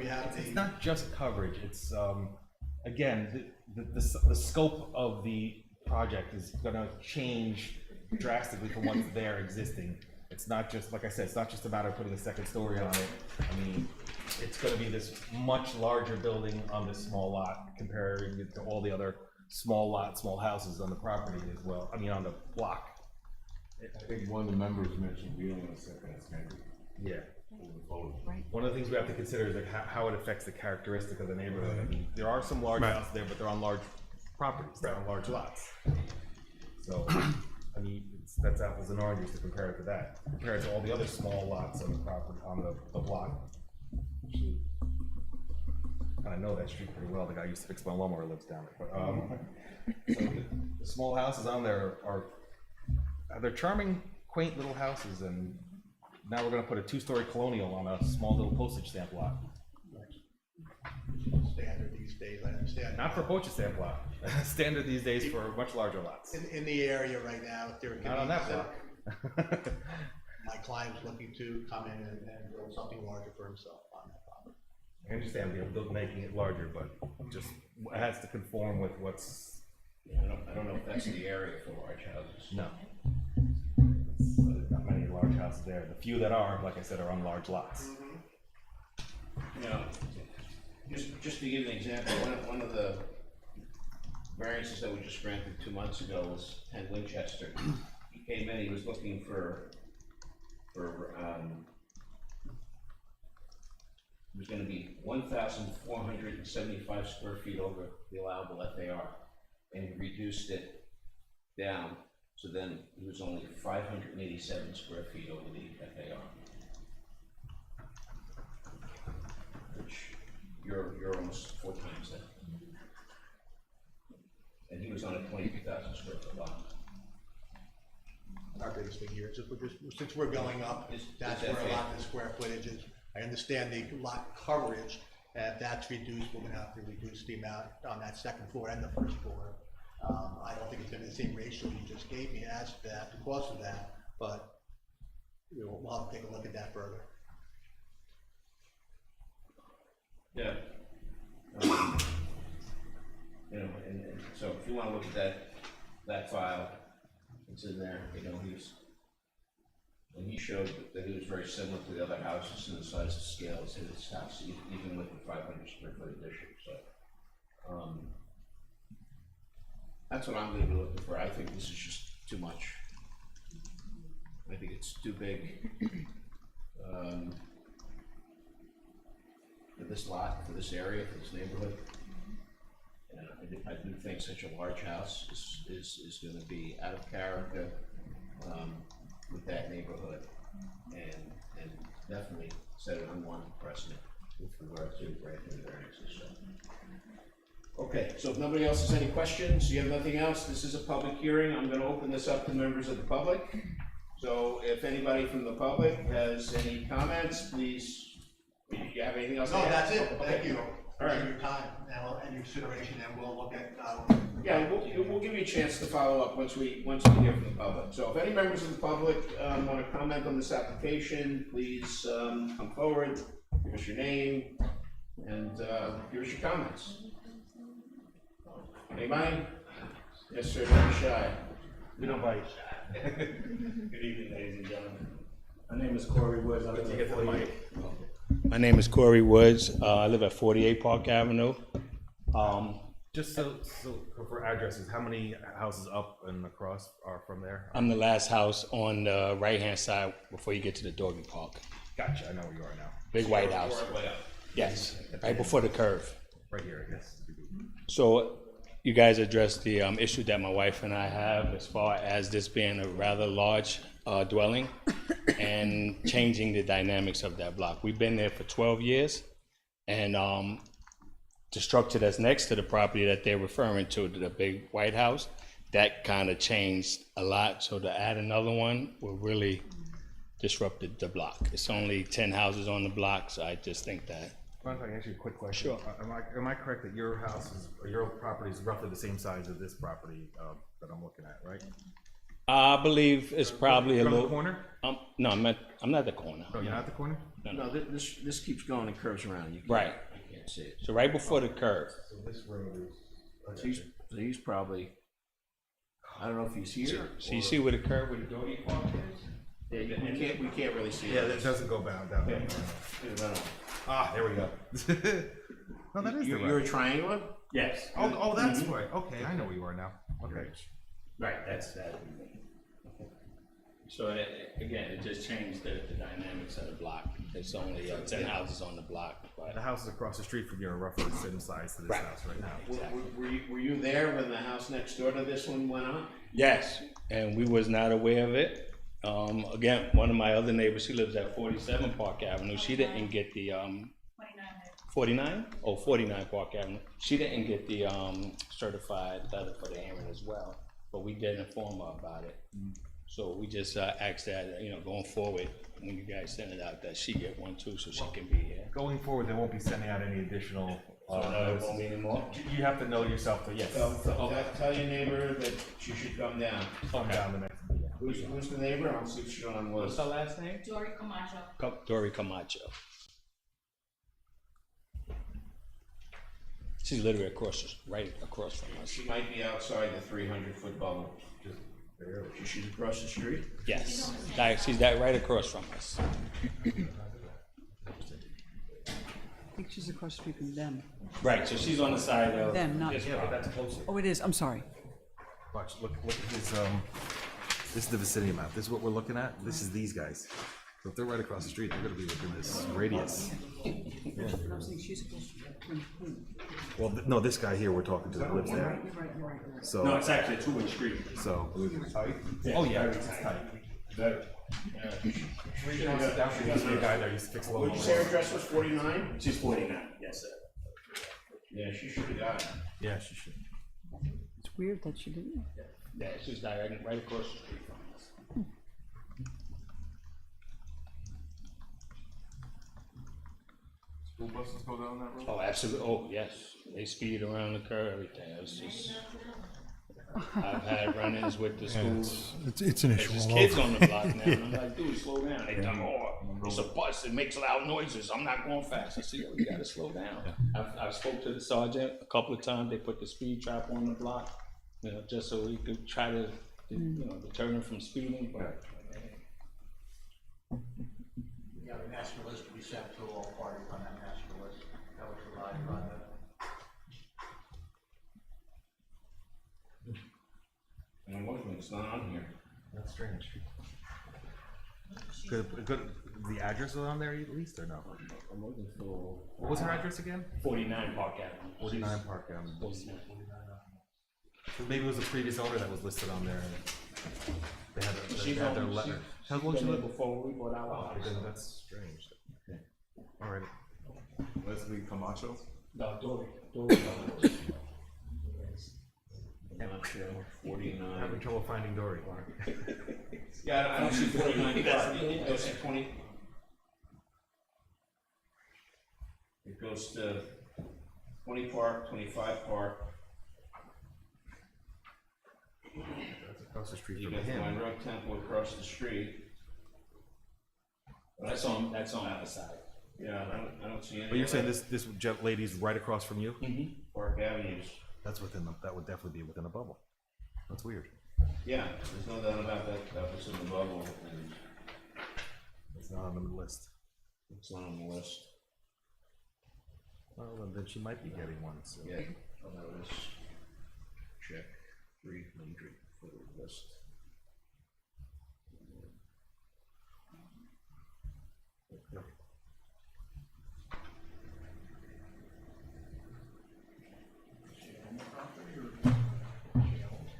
have
It's not just coverage, it's, again, the scope of the project is gonna change drastically from what's there existing. It's not just, like I said, it's not just a matter of putting a second story on it. I mean, it's gonna be this much larger building on this small lot, comparing it to all the other small houses on the property as well, I mean, on the block.
I think one of the members mentioned we don't want to set that standard.
Yeah.
Over the phone.
One of the things we have to consider is like how it affects the characteristic of the neighborhood. I mean, there are some large
Right.
houses there, but they're on large properties, they're on large lots. So, I mean, that's apples and oranges to compare it to that, compared to all the other small lots on the property, on the block. I know that street pretty well, the guy used to fix my lawnmower lives down there, but, so the small houses on there they're charming, quaint little houses, and now we're gonna put a two-story colonial on a small little postage stamp lot.
standard these days, I understand.
Not for postage stamp lot, standard these days for much larger lots.
In the area right now, if there
Not on that
could
block.
be, my client's looking to come in and build something larger for himself on that property.
I understand they're making it larger, but just, it has to conform with what's,
I don't know if that's the area for large houses.
no. There's not many large houses there. The few that are, like I said, are on large lots.
You know, just to give an example, one of the variances that we just granted 2 months ago was 10 Winchester. He came in, he was looking for it was gonna be 1,475 square feet over the allowable FAR, and he reduced it down So then he was only 587 square feet over the FAR. Which you're almost 4 times that. And he was on a 22,000 square foot lot.
Our biggest thing here is if we're just, since we're going up,
Is
that's
that
where a
fair?
lot of the square footage is. I understand the lot coverage, if that's reduced, we're gonna have to reduce the amount on that second floor and the first floor. I don't think it's gonna be the same ratio you just gave me as that, the cost of that, but we'll have to take a look at that further.
Yeah. You know, and so if you wanna look at that file, it's in there, you know, and he showed that it was very similar to the other houses in the size and scales in his house, even with the 500 square foot addition, so. That's what I'm gonna be looking for. I think this is just too much. I think it's too big. For this lot, for this area, for this neighborhood. And I do think such a large house is gonna be out of character, with that neighborhood. And definitely set an unwanted precedent with regard to granting the variances, so. Okay, so if nobody else has any questions, you have nothing else, this is a public hearing. I'm gonna open this up to members of the public. So if anybody from the public has any comments, please, you have anything else to
No,
add?
that's it,
Okay.
thank you.
All right.
For your time and your consideration, and we'll look at,
Yeah, we'll give you a chance to follow up once we hear from the public. So if any members of the public want to comment on this application, please come forward, give us your name, and give us your comments. Anybody? Yes, sir, don't be shy.
We don't bite. Good evening, ladies and gentlemen. My name is Corey Woods. I live at 48. My name is Corey Woods. I live at 48 Park Avenue.
Just so for addresses, how many houses up and across are from there?
I'm the last house on the right-hand side before you get to the doggy park.
Gotcha, I know where you are now.
Big white house. Yes, right before the curve.
Right here, I guess.
So you guys addressed the issue that my wife and I have as far as this being a rather large dwelling and changing the dynamics of that block. We've been there for 12 years, and the structure that's next to the property that they're referring to, the big white house, that kind of changed a lot. So to add another one will really disrupt the block. It's only 10 houses on the block, so I just think that.
Mind if I ask you a quick question?
Sure.
Am I correct that your house is, or your property is roughly the same size as this property that I'm looking at, right?
I believe it's probably a
From the
little.
corner?
No, I'm not at the corner.
No, you're not at the corner?
No, this keeps going and curves around. You can't,
Right.
You can't see it.
So right before the curve.
So this road is.
So he's probably, I don't know if he's here.
So you see where the curve, where the doggy park is?
Yeah, we can't really see
Yeah,
it.
it doesn't go down there.
Yeah, I don't know.
Ah, there we go. No, that is the
You're a
right.
triangular?
Yes.
Oh, that's right. Okay, I know where you are now. Okay.
Right, that's that. So again, it just changed the dynamics of the block. There's only 10 houses on the block, but.
The house is across the street from you, are roughly the same size to this
Right.
house right now.
Were you there when the house next door to this one went on?
Yes, and we was not aware of it. Again, one of my other neighbors, she lives at 47 Park Avenue. She didn't get the 49? Oh, 49 Park Avenue. She didn't get the certified letter for the hearing as well, but we did inform her about it. So we just asked that, going forward, when you guys send it out, that she get one too, so she can be here.
Going forward, they won't be sending out any additional.
So no, it won't be anymore?
You have to know yourself, but yes.
Tell your neighbor that she should come down.
Come down the next meeting.
Who's the neighbor? I'll see if she's on the list.
What's her last name?
Dory Camacho.
Dory Camacho. She's literally right across from us.
She might be outside the 300-foot bubble.
Just barely.
She's across the street?
Yes, she's right across from us.
I think she's across the street from them.
Right, so she's on the side of.
Them, not.
this
Yeah, but
property.
that's closer.
Oh, it is, I'm sorry.
Watch, look at this, this is the vicinity map. This is what we're looking at. This is these guys. So if they're right across the street, they're gonna be within this radius.
But I'm saying she's supposed to.
Well, no, this guy here we're talking to that lives there.
You're right.
So.
No, it's actually a two-way street.
So.
Yeah,
Oh, yeah.
It's tight. Very.
guy there used to fix
Would you say her address was 49?
She's 49, yes, sir.
Yeah, she should have got it.
Yeah, she should.
It's weird that she didn't.
Yeah, she's direct, right across the street from us.
School buses go down that road?
Oh, absolutely, oh, yes, they speed around the curve, everything, it's just, I've had run-ins with the
And
schools.
it's an issue
There's
all
kids
over.
on the block now, and I'm like, dude, slow down. They tell me, oh, it's a bus, it makes loud noises, I'm not going fast. I said, yo, you gotta slow down. I've spoke to the sergeant a couple of times, they put the speed trap on the block, you know, just so we could try to, you know, deter them from speeding, but.
We have a master list to be sent to all parties on that master list that was provided by the.
And what, it's not on here.
That's strange. The address is on there at least, or no? What was her address again?
49 Park Avenue.
49 Park Avenue.
49.
So maybe it was the previous owner that was listed on there. They had their letter. How long she
Been there
lived?
before we bought our house.
That's strange. All right.
Leslie Camacho?
No, Dory.
Camacho, 49.
Having trouble finding Dory.
Yeah, I don't see 49 Park. It goes to 20. It goes to 20 Park, 25 Park.
That's across the street
You
from
got the
him.
Monroe Temple across the street.
That's on our side.
Yeah, I don't see any.
But you're saying this lady's right across from you?
Park Avenues.
That's that would definitely be within a bubble. That's weird.
Yeah, there's no doubt about that. That was in the bubble, and
It's not on the list.
it's not on the list.
Well, then she might be getting one. So.
Yeah, oh, that was check 300 for the list.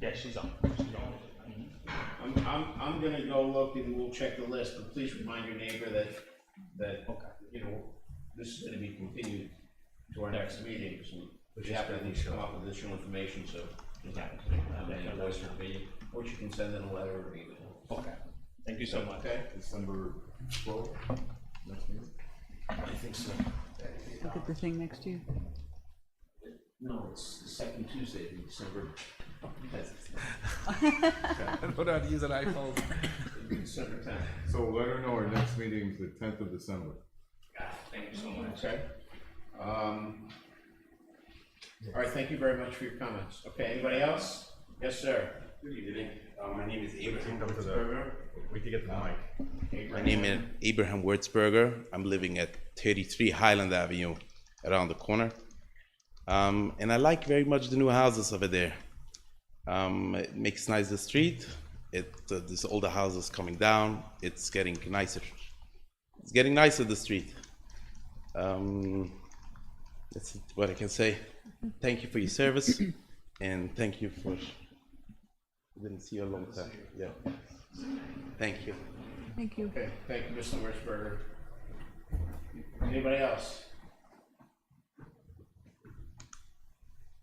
Yeah, she's on.
I'm gonna go look and we'll check the list, but please remind your neighbor that, you know, this is gonna be continued to our next meeting, so we have to at least come up with additional information, so. Or you can send in a letter or email.
Okay. Thank you so much.
Okay?
December 12th, next meeting?
I think so.
Look at the thing next to you.
No, it's the second Tuesday in December.
I don't know how to use an iPhone.
December 10th.
So let her know our next meeting is the 10th of December.
Thank you so much. Okay. All right, thank you very much for your comments. Okay, anybody else? Yes, sir.
Good evening. My name is Abraham
Come to the-
Wurzberger.
We can get the mic.
My name is Abraham Wurzberger. I'm living at 33 Highland Avenue, around the corner. And I like very much the new houses over there. It makes nice the street. This older houses coming down. It's getting nicer. It's getting nicer the street. That's what I can say. Thank you for your service, and thank you for. Didn't see you a long time. Yeah. Thank you.
Thank you.
Okay, thank you, Mr. Wurzberger. Anybody else?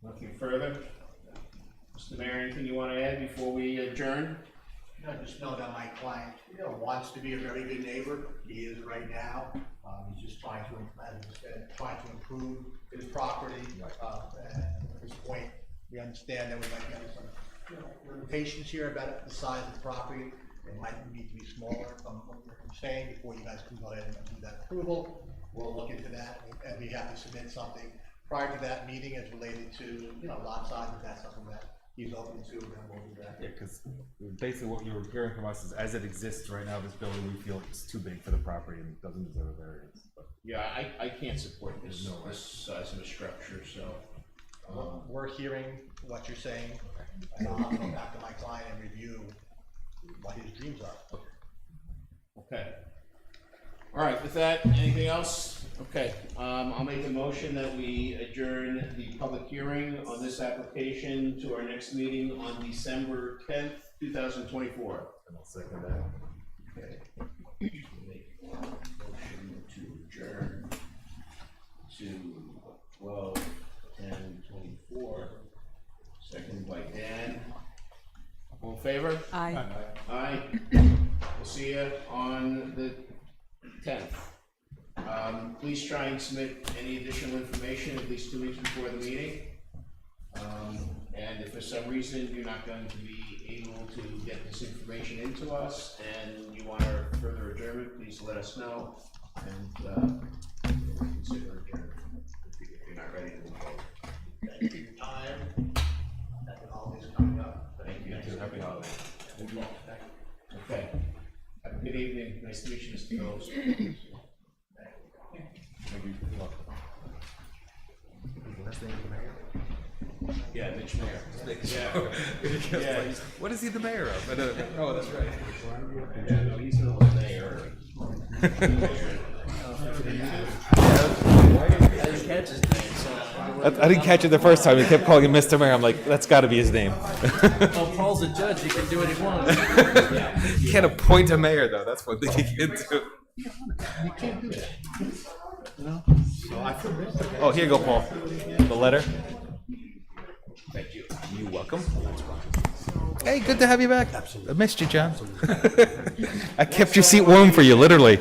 Nothing further? Mr. Mayor, anything you want to add before we adjourn?
No, just know that my client, wants to be a very good neighbor. He is right now. He's just trying to, as I said, trying to improve his property. And at this point, we understand that we might have some, limitations here about the size of the property. It might need to be smaller from what you're saying before you guys can go ahead and do that approval. We'll look into that, and we have to submit something prior to that meeting as related to, lot size, if that's something that he's open to, then we'll do that.
Yeah, because basically what you were hearing from us is, as it exists right now, this building, we feel it's too big for the property and doesn't deserve a variance. But
Yeah, I can't support this size of a structure, so.
We're hearing what you're saying, and I'll have to go back to my client and review what his dreams are.
Okay. All right, with that, anything else? Okay, I'll make a motion that we adjourn the public hearing on this application to our next meeting on December 10th, 2024.
And I'll second that.
Okay. Make a motion to adjourn to 12/10/24. Second by Dan. All in favor?
Aye.
Aye. We'll see you on the 10th. Please try and submit any additional information at least 2 weeks before the meeting. And if for some reason you're not going to be able to get this information into us and you want a further adjournment, please let us know and we'll consider adjournment if you're not ready to move forward. Thank you for your time. Happy holidays coming up. Thank you. Happy holidays. Okay. Have a good evening. Nice to meet you, Mr. Phillips.
Last name of the mayor?
Yeah, Mitch Mayor.
Yeah. What is he the mayor of? Oh, that's right.
Yeah, no, he's an old mayor.
I didn't catch it the first time. He kept calling him Mr. Mayor. I'm like, that's got to be his name.
Well, Paul's a judge, he can do what he wants.
You can't appoint a mayor, though. That's one thing you can do.
You can't do that.
Oh, here you go, Paul. The letter.
Thank you.
You're welcome. Hey, good to have you back. Absolutely. I missed you, John. I kept your seat warm for you, literally.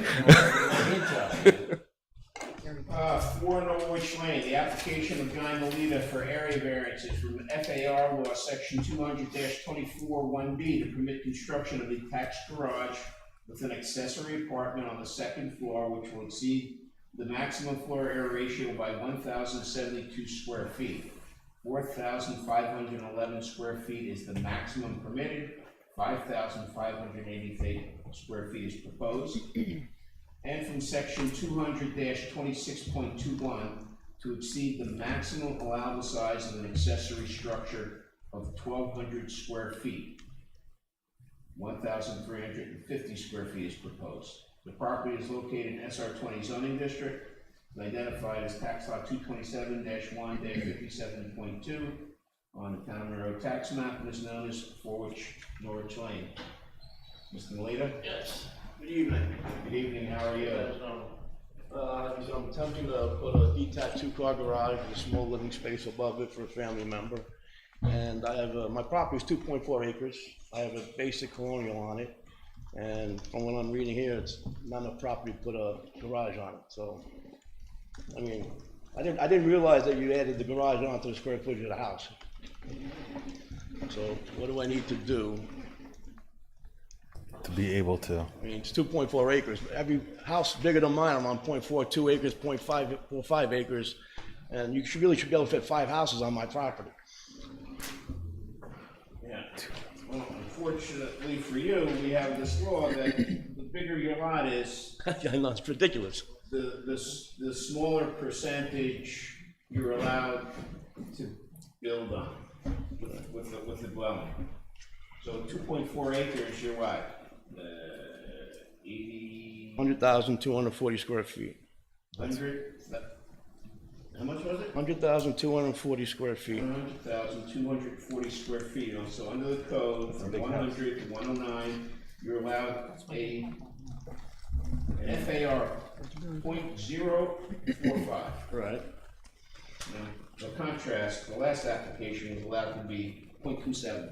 4 Norwich Lane, the application of Guy Melita for area variances from FAR law section 200-24-1B to permit construction of a detached garage with an accessory apartment on the second floor, which will exceed the maximum floor area ratio by 1,072 square feet. 4,511 square feet is the maximum permitted. 5,588 square feet is proposed. And from section 200-26.21 to exceed the maximum allowable size of an accessory structure of 1,200 square feet. 1,350 square feet is proposed. The property is located in SR 20 zoning district and identified as tax lot 227-1-57.2 on the town of Monroe tax map and is known as 4 Norwich Lane. Mr. Melita?
Yes. Good evening.
Good evening, how are you?
I'm attempting to put a detached 2-car garage with a small living space above it for a family member. And I have, my property is 2.4 acres. I have a basic colonial on it. And from what I'm reading here, it's not enough property to put a garage on it. So, I mean, I didn't realize that you added the garage onto the square footage of the house. So what do I need to do?
To be able to.
I mean, it's 2.4 acres. Every house bigger than mine, I'm on 0.42 acres, 0.5 acres, and you really should be able to fit 5 houses on my property.
Yeah. Well, unfortunately for you, we have this law that the bigger your lot is,
I know, it's ridiculous.
the smaller percentage you're allowed to build on with the dwelling. So 2.4 acres, you're what? 80.
100,240 square feet.
100. How much was it?
100,240 square feet.
100,240 square feet. So under the code, from 100 to 109, you're allowed an FAR 0.045.
Right.
Now, by contrast, the last application was allowed to be 0.27.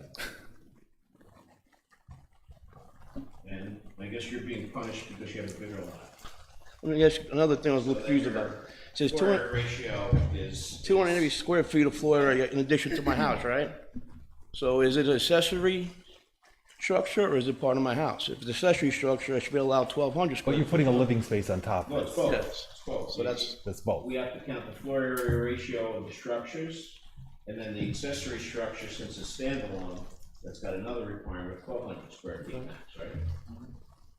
And I guess you're being punished because you have a bigger lot.
Let me ask you another thing I was a little confused about. It says
Floor area ratio is
280 square feet of floor area in addition to my house, right? So is it an accessory structure or is it part of my house? If it's an accessory structure, I should be allowed 1,200 square
But you're
feet.
putting a living space on top
No,
of
it's
it.
both.
Yes.
It's both.
So
That's both.
We have to count the floor area ratio of the structures, and then the accessory structure, since it's standalone, that's got another requirement of 1,200 square feet max, right?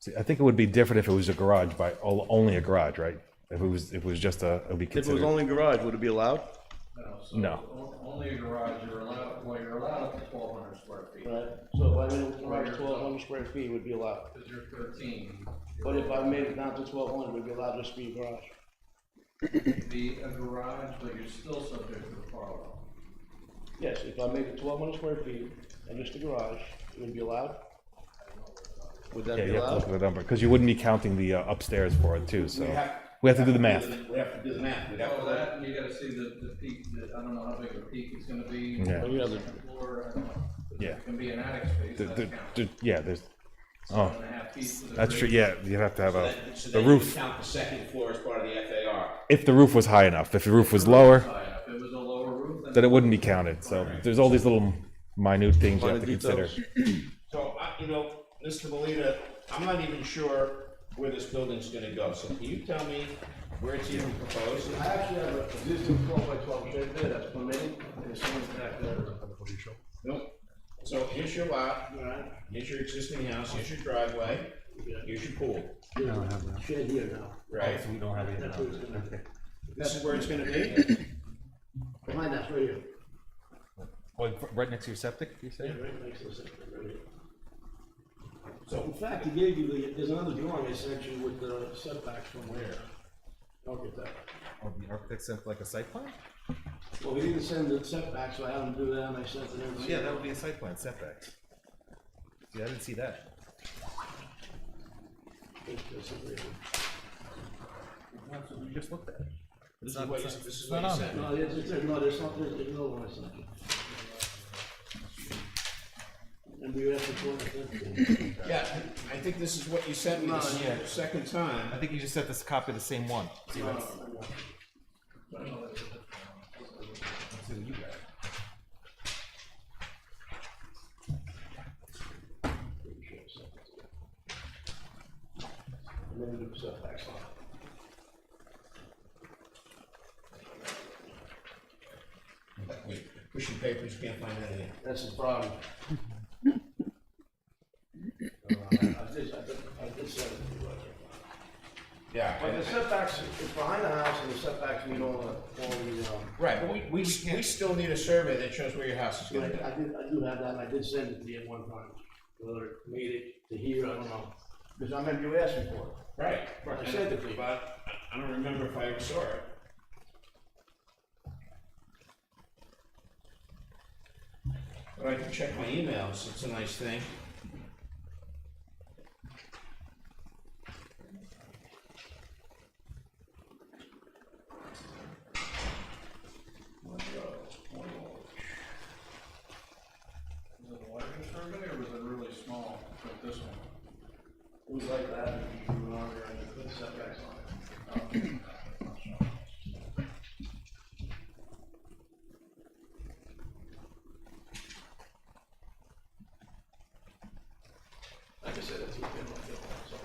See, I think it would be different if it was a garage only a garage, right? If it was just it would be
If it was
considered.
only garage, would it be allowed?
No.
Only a garage, you're allowed up to 1,200 square feet.
Right. So if I made it 1,200 square feet, it would be allowed.
Because you're 13.
But if I made it down to 1,200, it would be allowed just to be a garage.
Be a garage, but you're still subject to the parallel.
Yes, if I make it 1,200 square feet and just a garage, it would be allowed? Would that
Yeah,
be
you have to look
allowed?
at the number, because you wouldn't be counting the upstairs for it too, so. We have to do the math.
We have to do the math. We'd have
Oh,
to-
that, and you gotta see the peak, I don't know how big a peak it's gonna be.
Yeah.
Oh, yeah, the-
Floor, I don't know.
Yeah.
It can be an attic space, that's counted.
Yeah, there's,
7.5 feet with a
that's true,
grade.
yeah, you'd have to have
So
the
then you
roof,
count the second floor as part of the FAR.
if the roof was high enough. If the roof was lower,
High enough. If it was a lower roof,
then it wouldn't be counted, so there's all these little minute things you have to consider.
So, Mr. Molina, I'm not even sure where this building's gonna go, so can you tell me where it's even proposed?
I actually have an existing 12 by 12 shed there that's permitted, and someone's back there.
Nope. So here's your lot,
Alright,
here's your existing house, here's your driveway, here's your pool,
shed here now.
right?
we don't have
That's where it's gonna be.
This is where it's gonna be?
Behind that's right here.
Right next to your septic, you say?
Yeah, right next to the septic, right here. So in fact, he gave you there's another drawing I sent you with the setbacks from where? Don't get that.
Oh, the architect sent like a site plan?
Well, he didn't send the setbacks, so I had him do that, and I sent it in.
Yeah, that would be a site plan, setbacks. Yeah, I didn't see that. That's what we just looked at.
This
It's
is
not,
what you,
it's
this is
not
what you
on
said.
there.
No, there's no one I sent you. And we asked for it.
Yeah, I think this is what you sent me this
yeah.
second time.
I think you just sent this copy of the same one. See, that's, let's see what you got.
And then do setbacks on it.
Wait, pushing papers, can't find anything.
That's the problem. I did send it to you.
Yeah.
But the setbacks, it's behind the house, and the setbacks meet all the,
Right, but we still need a survey that shows where your house is gonna be.
I do have that, and I did send it to you at one time. Whether it made it to here, I don't know. Because I remember you asking for it.
Right.
I sent it to you.
But I don't remember if I ever saw it. But I can check my emails, it's a nice thing.
Was it a larger survey or was it really small, like this one?
It was like that, and you were on there, and you put setbacks on it. Like I said, it's within my bill, so.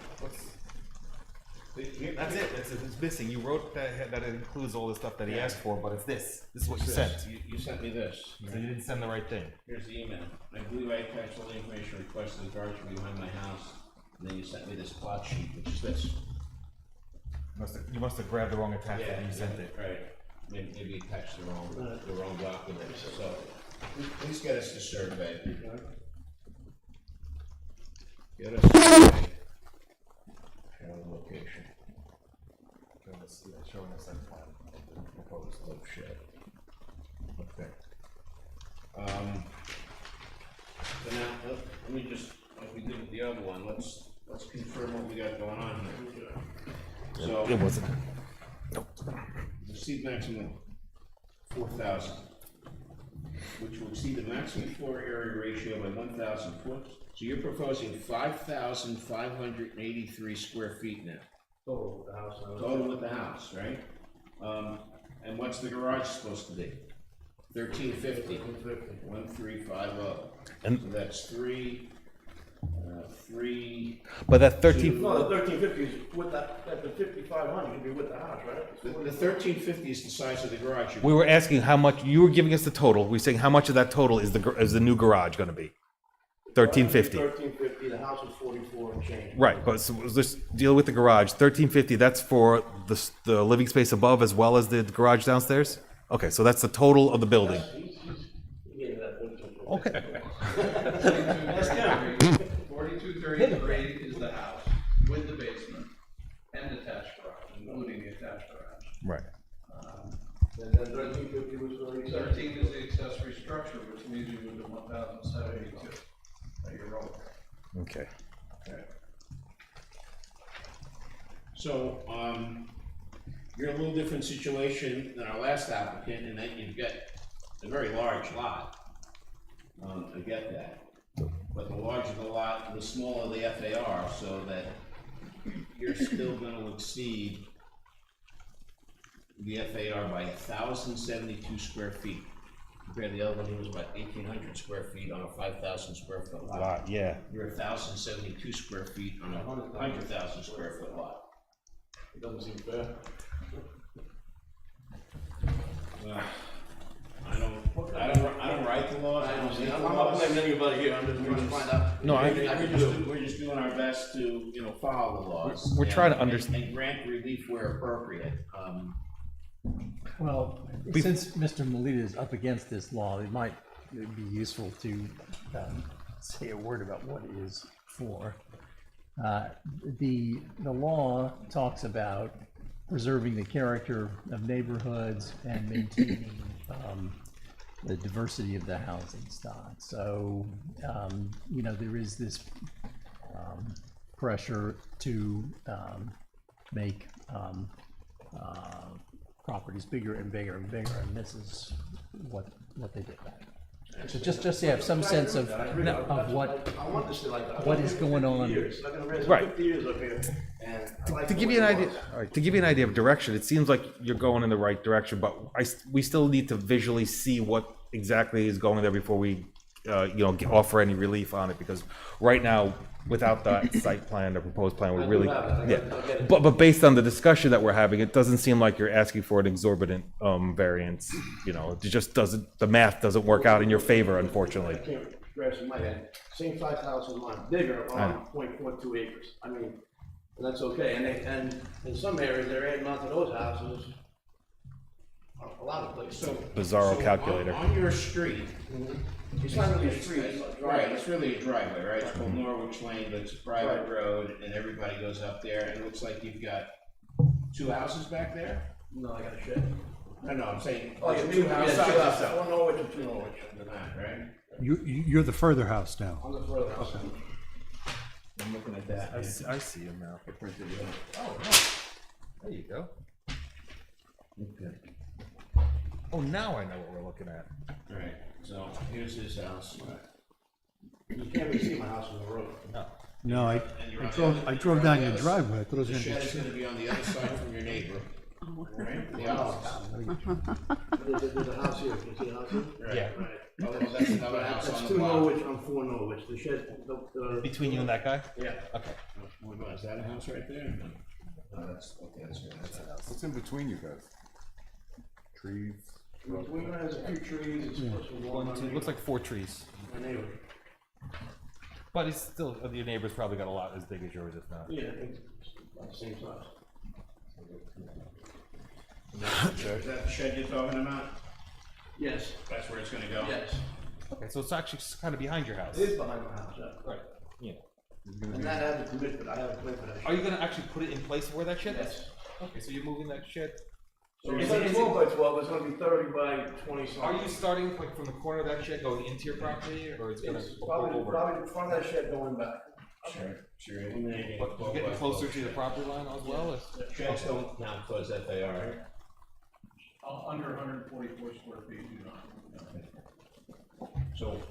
That's it, it's missing. You wrote that it includes all the stuff that he asked for, but it's this. This is what you sent.
You sent me this.
So you didn't send the right thing.
Here's the email. I believe I attached all the information requested the garbage from behind my house. And then you sent me this plot sheet, which is this.
You must have grabbed the wrong attachment and you sent it.
Right. Maybe you attached the wrong document. So please get us the survey. Get us the survey. Show the location.
Showing us that plan of the proposed.
Oh, shit.
Okay.
So now, let me just, like we did with the other one, let's confirm what we got going on here. So,
It wasn't.
the seat maximum 4,000, which will exceed the maximum floor area ratio by 1,000 foot. So you're proposing 5,583 square feet now,
Total with the house.
total with the house, right? And what's the garage supposed to be? 1,350. 1,350.
And-
So that's three.
But that 13,
No, the 1350 is with that, the 5,500 can be with the house, right?
The 1,350 is the size of the garage.
we were asking how much, you were giving us the total. We're saying how much of that total is the new garage gonna be? 1350.
1350, the house is 44 and change.
Right, but so let's deal with the garage. 1350, that's for the living space above as well as the garage downstairs? Okay, so that's the total of the building.
He gave that 42.
Okay.
4233 is the house with the basement and attached garage, including the attached garage.
Right.
And then 1350 was for the accessory.
13 is the accessory structure, which leaves you with the 1,072 that you're rolling.
Okay.
So, you're in a little different situation than our last applicant, in that you've got a very large lot. I get that. But the larger the lot, the smaller the FAR, so that you're still gonna exceed the FAR by 1,072 square feet. Compared to the other one, it was about 1,800 square feet on a 5,000 square foot lot.
Yeah.
You're 1,072 square feet on a 100,000 square foot lot.
It doesn't seem fair.
Well, I don't write the laws, I don't make the
I'm not
laws.
blaming anybody here, I'm just trying to find out.
No,
We're just doing our best to, follow the laws.
We're trying to
and-
understand-
And grant relief where appropriate.
Well, since Mr. Melita is up against this law, it might be useful to say a word about what it is for. The law talks about preserving the character of neighborhoods and maintaining the diversity of the housing stock. So, there is this pressure to make properties bigger and bigger and bigger, and this is what they did. So just to have some sense of what
I want this to like that.
what is going on.
Right.
50 years up here, and I like
To
the
give
way
you an
it
idea,
looks.
all right, to give you an idea of direction, it seems like you're going in the right direction, but we still need to visually see what exactly is going there before we, offer any relief on it, because right now, without that site plan, the proposed plan, we're
I do
really,
have it. I
yeah.
get it.
But based on the discussion that we're having, it doesn't seem like you're asking for an exorbitant variance. It just doesn't, the math doesn't work out in your favor,
I
unfortunately.
can't grasp in my head. Same size house as mine, bigger on 0.42 acres. I mean, and that's okay. And in some areas, they're adding on to those houses. A lot of places.
Bizarro calculator.
On your street.
It's not really a street, it's a
Right,
driveway.
it's really a driveway, right? It's called Norwich Lane, but it's a private road, and everybody goes up there, and it looks like you've got 2 houses back there?
No, I got a shed.
No, I'm saying,
Oh,
there's
you
2
mean,
houses.
yeah, 2 houses, one Norwich and 2 Norwich.
Under that, right?
You're the further house down.
On the further house.
I'm looking at that.
I see him now. Oh, no. There you go.
Okay.
Oh, now I know what we're looking at.
Right, so here's his house.
You can't really see my house on the road.
No, I
And you're on the
drove,
other-
I drove
you're
down
on the
your
other-
driveway. I thought it was
The
gonna
shed
be.
is gonna be on the other side from your neighbor. Right? The opposite.
There's a house here, can you see the house here?
Right,
Yeah.
right. Oh, that's another house
That's
on
2
the block.
Norwich on 4 Norwich, the shed,
Between you and that guy?
yeah.
Okay.
Is that a house right there? No, that's, okay, that's a house.
What's in between you guys? Trees?
Between there's a few trees, it's supposed to be one
One, two, looks like 4 trees.
my neighbor.
But it's still, your neighbor's probably got a lot as big as yours, if not.
Yeah, I think it's about the same size.
Is that the shed you're talking about?
Yes,
That's where it's gonna go?
yes.
Okay, so it's actually kind of behind your house.
It is behind my house, yeah.
Right, yeah.
And that I have to commit, but I have a plan for that.
Are you gonna actually put it in place of where that shed is?
Yes.
Okay, so you're moving that shed.
So
Is
instead
it-
of
is
12 by 12, it's gonna be 30 by 20 something.
Are you starting like from the corner of that shed going into your property, or it's gonna
It's
go
probably
over?
the front of that shed going back.
Sure, eliminating.
But you're getting closer to the property line as well?
Sheds don't count towards FAR.
Under 144 square feet, you know.
So,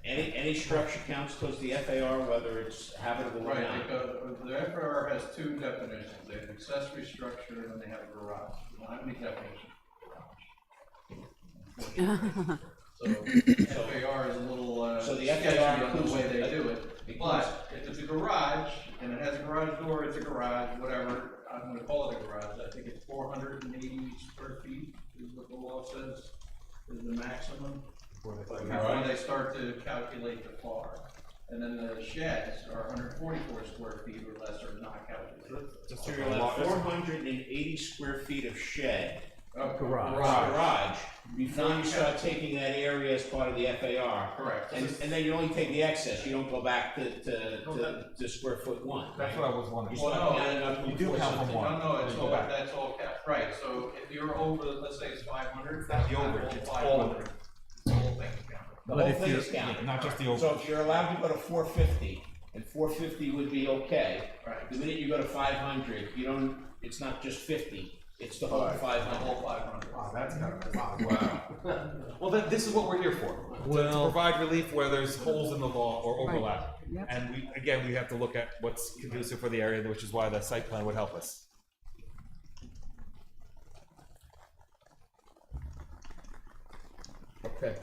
any structure counts towards the FAR, whether it's habitable or
Right,
not?
because the FAR has 2 definitions. They have accessory structure and then they have a garage. We don't have any definition of garage. So FAR is a little
So the
sketchy
FAR
on the
includes-
way they do it. But if it's a garage and it has a garage door, it's a garage, whatever. I'm gonna call it a garage. I think it's 480 square feet is what the law says is the maximum. Before they start to calculate the FAR. And then the sheds are 144 square feet or less are not calculated.
So you're at 480 square feet of shed, garage, before you start taking that area as part of the FAR.
Correct.
And then you only take the excess, you don't go back to square foot one.
That's what I was wondering.
You start counting up to
You do
before
count from
something-
one.
No, it's
Go
all,
back.
that's all capped, right, so if you're over, let's say it's 500.
Not the overage, it's all of it.
The whole thing is counted.
The
But
whole
if
thing
you're-
is counted.
Not just the
So
overage.
if you're allowed to go to 450, and 450 would be okay.
Right.
The minute you go to 500, you don't, it's not just 50, it's the whole
The
500.
whole 500.
Wow, that's kind of, wow. Well, then, this is what we're here for. To provide relief where there's holes in the law or overlap.
Yep.
And we have to look at what's conducive for the area, which is why the site plan would help us.
Okay.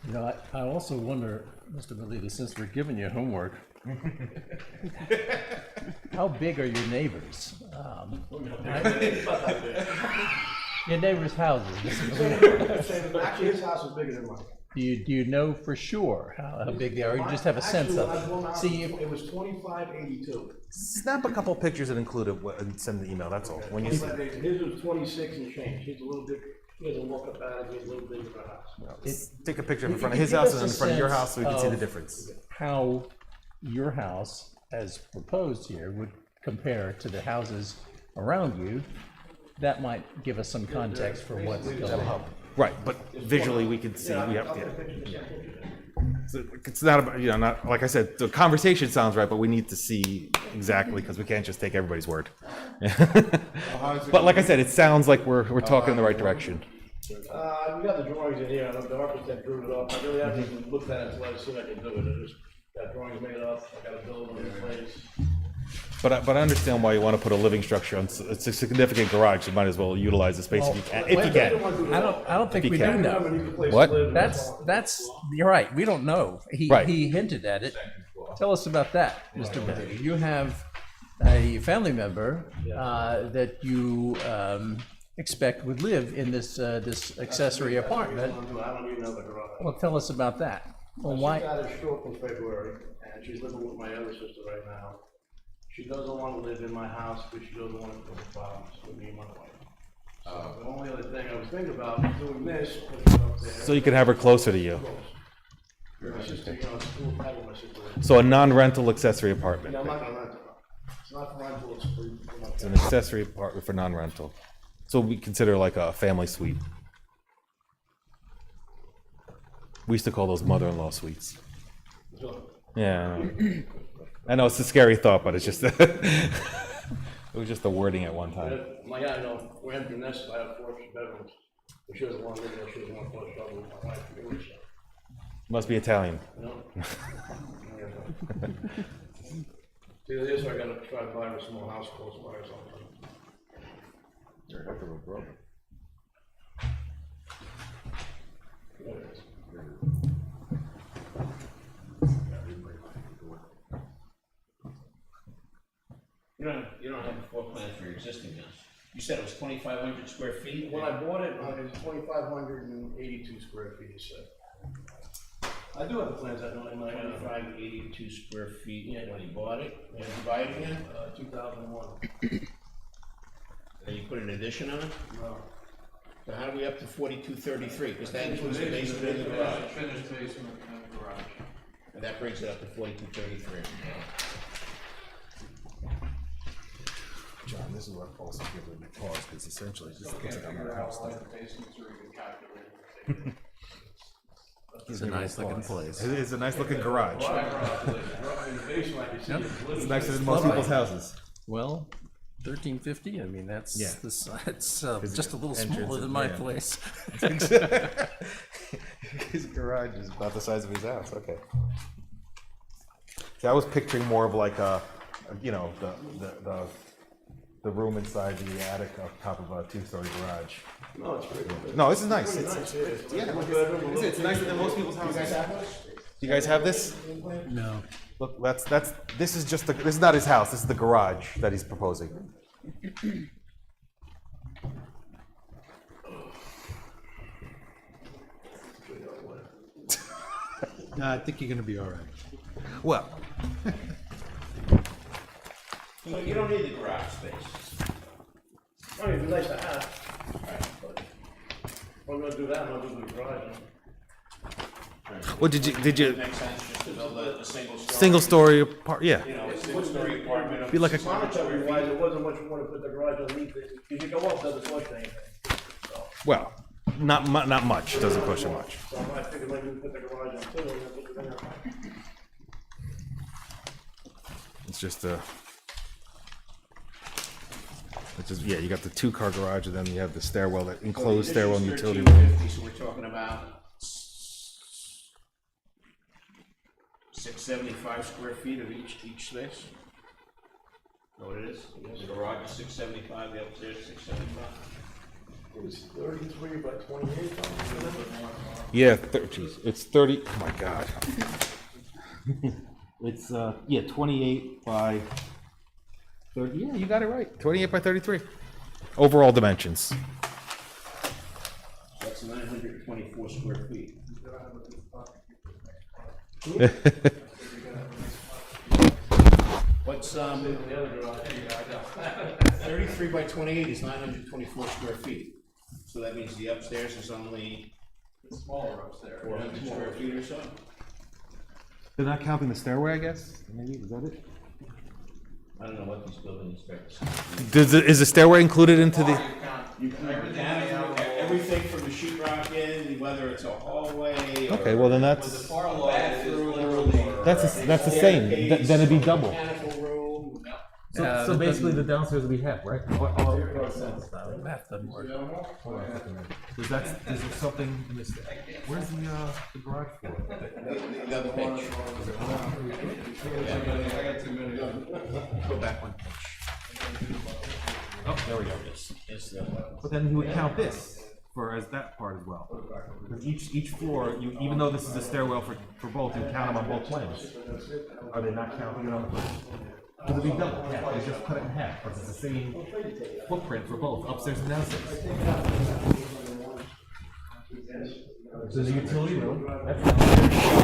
You know, I also wonder, Mr. Melita, since we're giving you homework, how big are your neighbors? Your neighbors' houses, Mr. Melita.
Actually, his house is bigger than mine.
Do you know for sure how big they are, or you just have a sense of it? See,
It was 2582.
Snap a couple pictures and include it and send the email, that's all. When you see.
His was 26 and change. He's a little bit, he has a look up at it, he's a little bigger than our house.
Take a picture in
If
front of
you
his
give
house
us
and in
a
front of your
sense
house so we can see the
of
difference.
how your house, as proposed here, would compare to the houses around you, that might give us some context for what's going on.
Right, but visually we can see, we have, yeah. So it's not about, not, like I said, the conversation sounds right, but we need to see exactly, because we can't just take everybody's word. But like I said, it sounds like we're talking in the right direction.
We got the drawings in here, and the architect drew it up. I really haven't even looked at it until I see what I can do with it. I just got drawings made up, I got a building in place.
But I understand why you want to put a living structure on, it's a significant garage, you might as well utilize the space if you can, if you can.
I don't think
If
we
you
do
can.
know.
What?
That's, you're right, we don't know.
Right.
He hinted at it. Tell us about that, Mr. Melita. You have a family member that you expect would live in this accessory apartment.
I don't even know the garage.
Well, tell us about that. Well,
She
why?
got a stroke in February, and she's living with my other sister right now. She doesn't want to live in my house, because she doesn't want to put problems with me and my wife. So the only other thing I was thinking about doing this, putting it up there.
So you can have her closer to you.
My sister, school pet with my sister.
So a non-rental accessory apartment.
No, I'm not gonna rent it. It's not for rental, it's for my
It's an
pet.
accessory apartment for non-rental. So we consider like a family suite. We used to call those mother-in-law suites.
So,
Yeah, I know it's a scary thought, but it's just, it was just the wording at one time.
I know, we're empty nest, I have 4 bedrooms. But she doesn't want to live there, she doesn't want to cause trouble with my wife.
Must be Italian.
You know? See, this, I gotta try to buy her a small house close by or something. There it is.
You don't have a floor plan for your existing house. You said it was 2,500 square feet?
When I bought it, it was 2,582 square feet, it said. I do have the plans, I know, in my,
2,582 square feet when you bought it. When did you buy it again?
2001.
And you put an addition on it?
No.
So how do we up to 4,233? Because that includes the basement and the garage.
Finished basement and garage.
And that brings it up to 4,233.
John, this is what also gives me pause, because essentially it's just
Can't figure out why the basements are even calculated.
It's a nice looking place.
It is a nice looking garage.
In the basement, I can see
It's nicer than most people's houses.
Well, 1350, I mean, that's,
Yeah.
it's just a little
Entrance
smaller than
and-
my
yeah.
place.
His garage is about the size of his house, okay. See, I was picturing more of like a, the room inside the attic on top of a 2-story garage.
No, it's pretty good.
No, this is nice.
Pretty
It's,
nice, it is.
yeah,
One bedroom, a little
it's nicer than most people's houses. You guys have this?
No.
Look, this is just this is not his house, this is the garage that he's proposing.
No, I think you're gonna be all right.
Well,
So you don't need the garage space.
I mean, it'd be nice to have. I'm gonna do that, I'm gonna do the garage.
Well, did you
Makes sense just to build a single story.
single story apart? Yeah.
You know, a single story apartment of
Be like a-
600 square
Monetary wise,
feet.
it wasn't much more to put the garage underneath it, because you go up, doesn't cost anything. So,
Well, not much. Doesn't cost you much.
so I figured maybe we put the garage on too, and then put it in there.
It's just yeah. You got the 2-car garage, and then you have the stairwell, that enclosed
So the
stairwell and
addition's
utility room.
1350, so we're talking about 675 square feet of each space? Know what it is? The garage is 675, the upstairs is 675.
It was 33 by 28,
Yeah, geez, it's 30. Oh my God. It's 28 by 30. Yeah, you got it right. 28 by 33. Overall dimensions.
That's 924 square feet. What's 33 by 28 is 924 square feet. So that means the upstairs is only
It's smaller upstairs.
400 square feet or so?
They're not counting the stairway, I guess. Maybe is that it?
I don't know what these building inspectors.
Is the stairway included into the?
You can everything from the sheetrock in, whether it's a hallway or.
Okay, well then
The
that's
far lot is literally.
that's the same. Then it'd be double.
Mechanical room.
So basically, the downstairs would be half, right?
Math doesn't work.
Is there something in this? Where's the garage for?
The other page.
I got 2 minutes.
Go back one page.
Oh, there we go.
It's the.
But then you would count this for as that part as well. Because each floor, even though this is a stairwell for both, you count them on both plans. Are they not counting it on the plan? Because it'd be double, yeah, you just cut it in half, because it's the same footprint for both, upstairs and downstairs. So there's a utility room,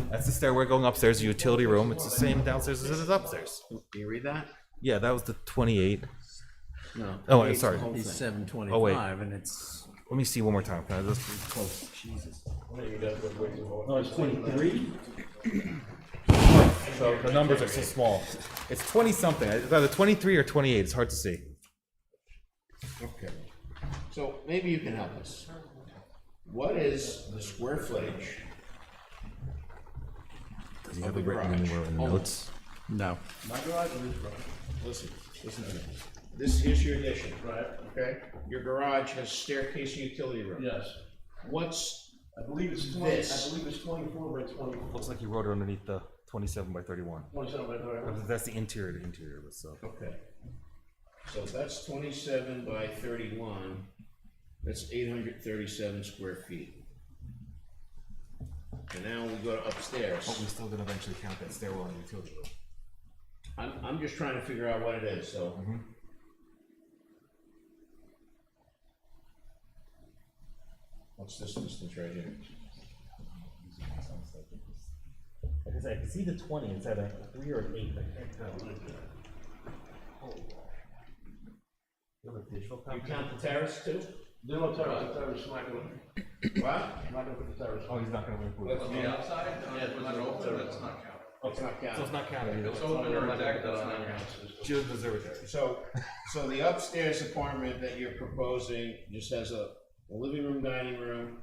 that's the stairway going upstairs, the utility room, it's the same downstairs as it is upstairs.
Can you read that?
Yeah, that was the 28.
No.
Oh, wait, sorry.
He's
Oh,
725 and it's
Let me see one more time. Can I just close? Jesus. No, it's 23. So the numbers are so small. It's 20 something. It's either 23 or 28. It's hard to see.
Okay. So maybe you can help us. What is the square footage?
Does he have it written anywhere in the notes?
no.
My garage or this garage? Listen to me. Here's your addition.
Right.
Okay? Your garage has staircase and utility room.
Yes.
What's
I believe it's 20,
this?
I believe it's 24 by 24.
Looks like you wrote it underneath the 27 by 31.
27 by 31.
That's the interior to interior, so.
Okay. So that's 27 by 31. That's 837 square feet. And now we go to upstairs.
But we're still gonna eventually count that stairwell and utility room.
I'm just trying to figure out what it is, so. What's this distance right here?
Like I said, I can see the 20. It's at a 3 or an 8. I can't tell. You have a digital
You
copy?
count the terrace too?
There's no terrace, the terrace is not gonna,
What?
I'm not gonna put the terrace.
Oh, he's not gonna include it.
On the outside, was it open, that's not counted.
Oh, it's not
So it's
counted.
not counted either.
It's open or deck, that's not counted.
Just observatory.
So the upstairs apartment that you're proposing just has a living room, dining room,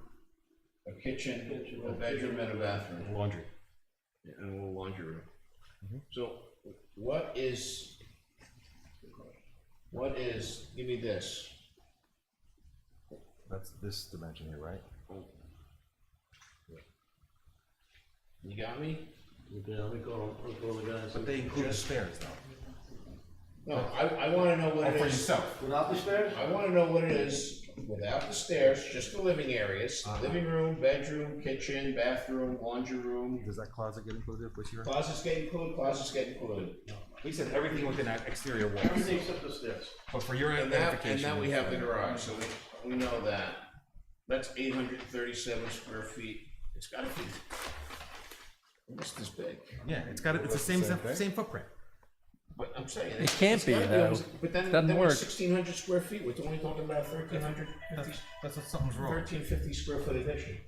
a kitchen, a bedroom, and a bathroom,
Laundry.
and a little laundry room. So what is, give me this.
That's this dimension here, right?
You got me?
Okay, let me call the guys.
But they include the stairs though.
No, I wanna know what it
For
is.
yourself.
Without the stairs?
I wanna know what it is without the stairs, just the living areas, living room, bedroom, kitchen, bathroom, laundry room.
Does that closet get included with your?
Closets get included.
We said everything within that exterior walls.
Everything except the stairs.
But for your
And
identification.
now we have the garage, so we know that. That's 837 square feet. It's gotta be almost this big.
Yeah, it's the same footprint.
But I'm saying.
It can't
it's
be,
gotta
though.
almost- But then,
Doesn't
then we're
work.
1,600 square feet, we're only talking about 1,350,
That's what something's wrong.
1,350 square foot addition.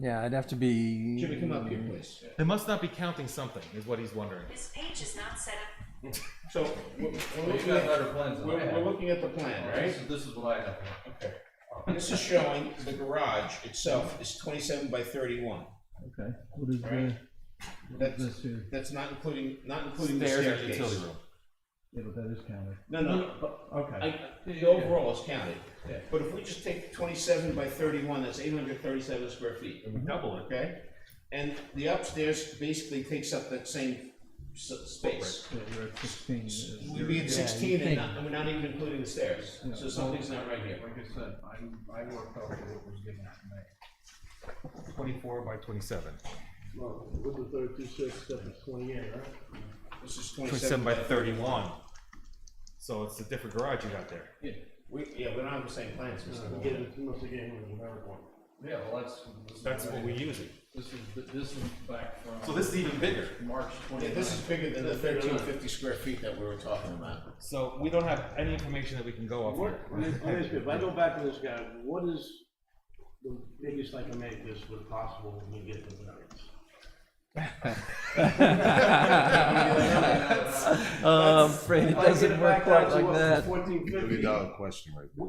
Yeah, it'd have to be.
Jimmy, come up here, please.
They must not be counting something, is what he's wondering.
This page is not set up.
So, we're
Well,
looking
you got
at,
better plans than I have.
we're looking at the plan, right?
This is what I have.
Okay. This is showing the garage itself is 27 by 31.
Okay, what is
Right. That's,
this here?
that's not including the
Stairs and
staircase.
utility room.
Yeah, but that is counted.
No, but the overall is counted. But if we just take 27 by 31, that's 837 square feet. And we double it, okay? And the upstairs basically takes up that same space.
Yeah, you're at 16.
We'd be at 16
you
and we're not even including the stairs. So something's not right here.
Like I said, I worked out what was given to me.
24 by 27.
Well, with the 32.6, that's 28, right?
This is
27 by 31. So it's a different garage you got there.
We don't have the same plans. Mr.
We gave it, must have given it a generic one.
Yeah, well,
That's what we use it.
This is back from.
So this is even bigger.
March
Yeah,
29th.
this is bigger than the 1,350 square feet that we were talking about.
So we don't have any information that we can go off
What,
here.
if I go back to this guy, what is the biggest I can make this with possible when we get the variance?
I'm afraid it doesn't work quite like that.
$30 question right there.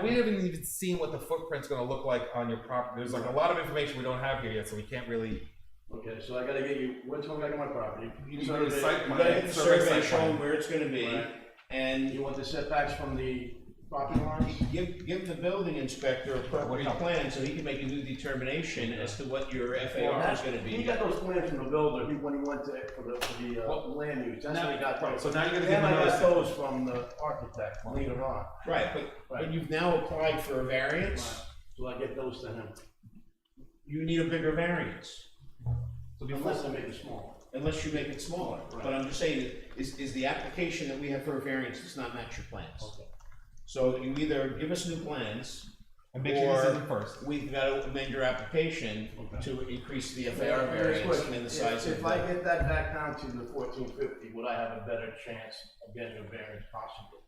We haven't even seen what the footprint's gonna look like on your property. There's like a lot of information we don't have here yet, so we can't really.
Okay, so I gotta get you, what's going on my property?
You go to the site
You
plan.
gotta get the
survey
survey
site plan.
showing where it's gonna be,
Right.
and
You want the setbacks from the property lines?
give the building inspector appropriate plan so he can make a new determination as to what your FAR is gonna
He
be.
got those plans from the builder, when he went to, for the land use, that's when he got those.
So now you're gonna give
Then
him
I got
another.
those from the architect later on.
Right, but you've now applied for a variance,
So I get those to him,
you need a bigger variance,
unless I make it smaller.
unless you make it smaller. But I'm just saying, is the application that we have for a variance does not match your plans.
Okay.
So you either give us new plans,
And make sure this
or
isn't first.
we've got to amend your application to increase the FAR
Very
variance
quick,
and the size of
If
the.
I get that back down to the 1450, would I have a better chance of getting a variance possibly?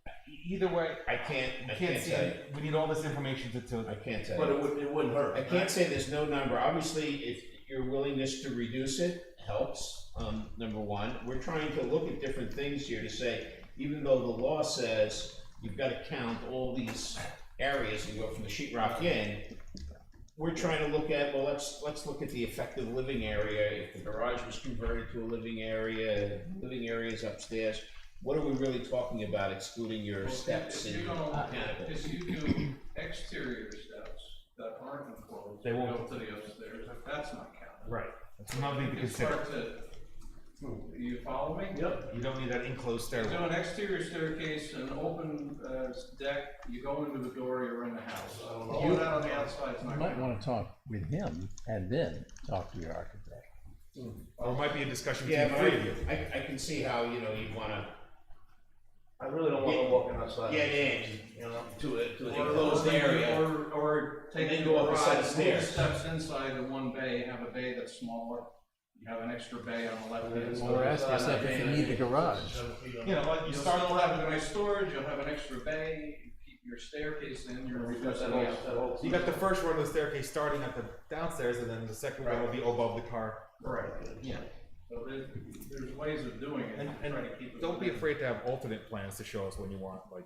Either way,
I can't
see.
tell you.
We need all this information to.
I can't tell
But
you.
it wouldn't hurt.
I can't say there's no number. Obviously, if your willingness to reduce it helps, number one. We're trying to look at different things here to say, even though the law says you've got to count all these areas and go from the sheet rock in, we're trying to look at, well, let's look at the effective living area. If the garage was converted to a living areas upstairs, what are we really talking about excluding your steps
If
and
you're gonna,
mechanicals?
if you do exterior steps that aren't enclosed,
They won't-
go to the upstairs, that's not counted.
Right. It's nothing to
It's
consider.
part to, you follow me?
Yep.
You don't need that enclosed
You do
stairwell.
an exterior staircase, an open deck, you go into the door, you're in the house. All of that on the outside is
You
not
might
counted.
want to talk with him and then talk to your architect.
Or it might be a discussion
Yeah,
between the three of you.
but I can see how, you'd wanna,
I really don't want to walk outside.
yeah,
You know?
to an
Or-
enclosed area.
Or take
And then
the
go up a set of
garage, move
stairs.
steps inside in one bay, have a bay that's smaller. You have an extra bay on the left hand side.
Or ask yourself if you need the garage.
You know, like you
You'll
start.
still have a nice storage, you'll have an extra bay, you keep your staircase in, you're reducing the outside.
You got the first run of the staircase starting at the downstairs, and then the second one will be above the car.
Right.
Yeah.
So there's ways of doing it,
And
try to keep it.
don't be afraid to have alternate plans to show us when you want, like,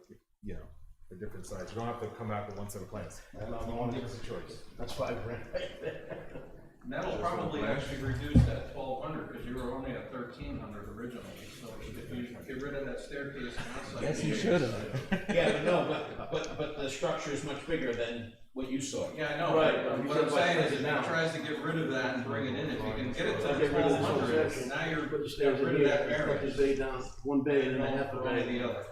the different sides. You don't have to come out with one set of plans. Give us a choice.
That's $5,000 right there.
And that'll probably actually reduce that 1,200, because you were only at 1,300 originally, so if you get rid of that staircase outside.
Guess you should have.
Yeah, but no, but the structure is much bigger than what you saw.
Yeah, I know,
Right,
but
but
what I'm
he's
saying
like
is if he
now.
tries to get rid of that and bring it in, if you can get it to
Get rid of this whole
1,200,
section.
now you're,
Put the
get
stairs in
rid of
here,
that
put
variance.
this bay down, one bay and then a half a
One or
bay.
the other.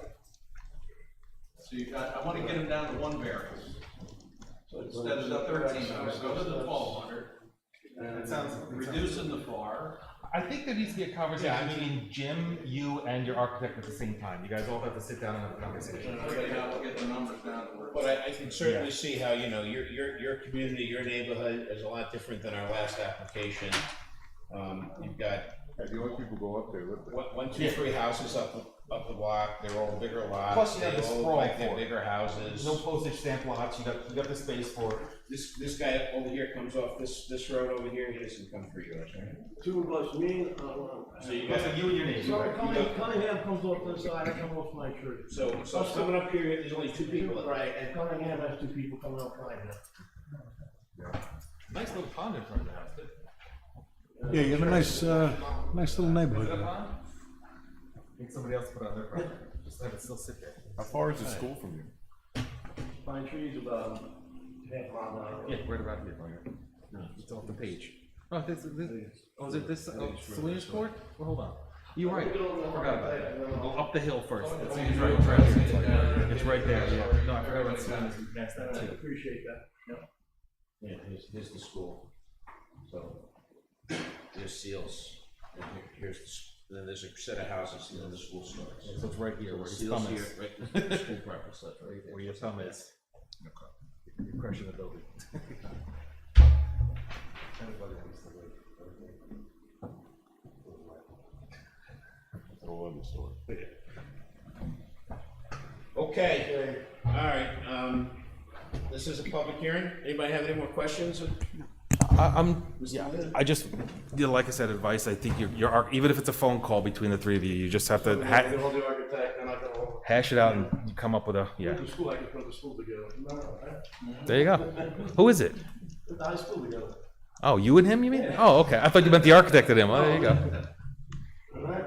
So I wanna get him down to one variance, instead of the 1,300, go to the 1,200.
That sounds.
Reducing the FAR.
I think there needs to be a conversation
Yeah, I mean-
between Jim, you, and your architect at the same time. You guys all have to sit down and have a conversation.
Okay, now we'll get the numbers down to where.
But I can certainly see how, your community, your neighborhood is a lot different than our last application. You've got
The only people go up there, live there.
One, two, three houses up the block, they're all bigger lots.
Plus you have
They
the
all look
sprawl
like they're
for it.
bigger houses.
No postage stamp lots, you got the space for it.
This guy over here comes off this road over here, he doesn't come through yours, right?
Two plus me,
So you
Looks
got,
like you and your neighbor.
Cunningham comes off this side, I come off my tree.
so coming up here, there's only two people.
Right, and Cunningham has two people coming up Cunningham.
Nice little pond in front of the house, too.
Yeah, you have a nice, nice little neighborhood
Is that a
there.
pond? I think somebody else put it on their property, just let it still sit there.
How far is the school from you?
Pine trees about half a mile down the road.
Yeah, right about here. No, it's off the page. Oh, is it this, Salinas Court? Well, hold on. You're right, forgot about that. Go up the hill first. It's right there. It's right there, yeah. No, I forgot about Salinas, we passed that too.
Appreciate that.
Yeah, here's the school. So, there's Seals, and then there's a set of houses, and then the school starts.
So it's right here, where his
Seals
thumb
here,
is.
right, the school preference, that's right there.
Where your thumb is. You're crushing the building. Everybody wants to live.
It's all in the story.
Okay, all right, this is a public hearing. Anybody have any more questions?
I just, like I said, advice, I think even if it's a phone call between the three of you, you just have to
I'm gonna hold the architect, and I'm gonna hold.
hash it out and you come up with a, yeah.
The school, I can put the school together. Remember, right?
There you go. Who is it?
Put the high school together.
Oh, you and him, you mean? Oh, okay. I thought you meant the architect and him. Oh, there you go.
All right,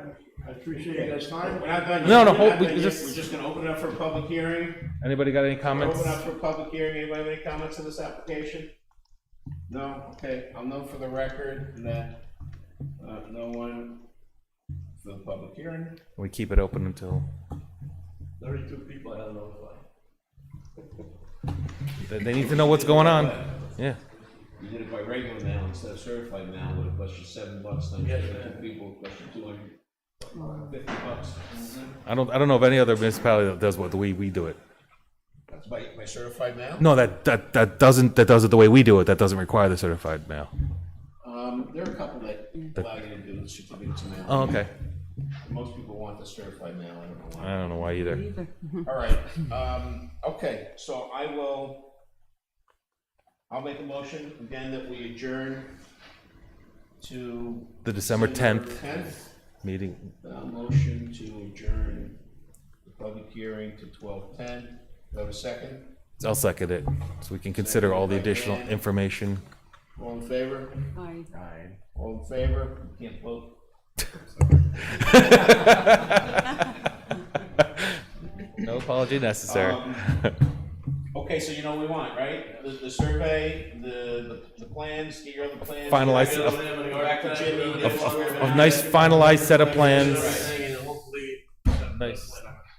I appreciate you guys' time.
We're not done yet.
No,
We're not
hold,
done yet.
just,
We're just gonna open it up for a public hearing.
anybody got any
We're
comments?
open up for a public hearing. Anybody have any comments on this application? No? Okay, I'll note for the record that, no one for the public hearing.
We keep it open until,
32 people I had notified.
they need to know what's going on. Yeah.
You did it by regular mail instead of certified mail, would have cost you $7, then
Yes,
52 people would cost you $250.
I don't know of any other municipality that does what the way we do it.
That's by certified mail?
No, that does it the way we do it. That doesn't require the certified mail.
There are a couple that allow you to do the certificates of mail.
Oh, okay.
Most people want the certified mail, I don't know why.
I don't know why either.
Either.
All right, okay, so I'll make a motion again that we adjourn to.
The December 10th
10th.
meeting.
Motion to adjourn the public hearing to 12:10. Do I have a second?
I'll second it, so we can consider all the additional information.
All in favor?
Aye.
All in favor? You can't vote.
No apology necessary.
Okay, so you know what we want, right? The survey, the plans, get your other plans.
Finalize
Go back to Jimmy.
a nice finalized set of plans.
And hopefully.
Nice.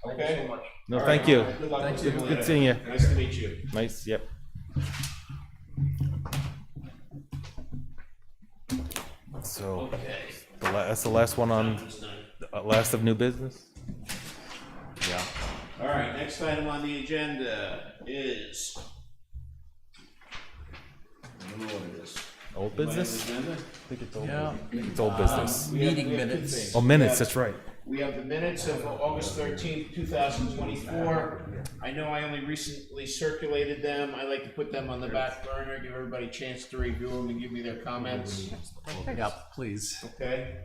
Thank you
Okay.
so much.
No,
All
thank
right.
you.
Good luck with it.
Good seeing you.
Nice to meet you.
Nice, yep. So,
Okay.
that's the last one on, last of new business? Yeah.
All right, next item on the agenda is. I don't know what it is.
Old
Anybody have
business?
an agenda?
It's old business.
We have
Meeting
two
minutes.
things.
Oh, minutes, that's right.
We have the minutes of August 13th, 2024. I know I only recently circulated them. I like to put them on the back burner, give everybody a chance to review them and give me their comments.
Yeah, please.
Okay?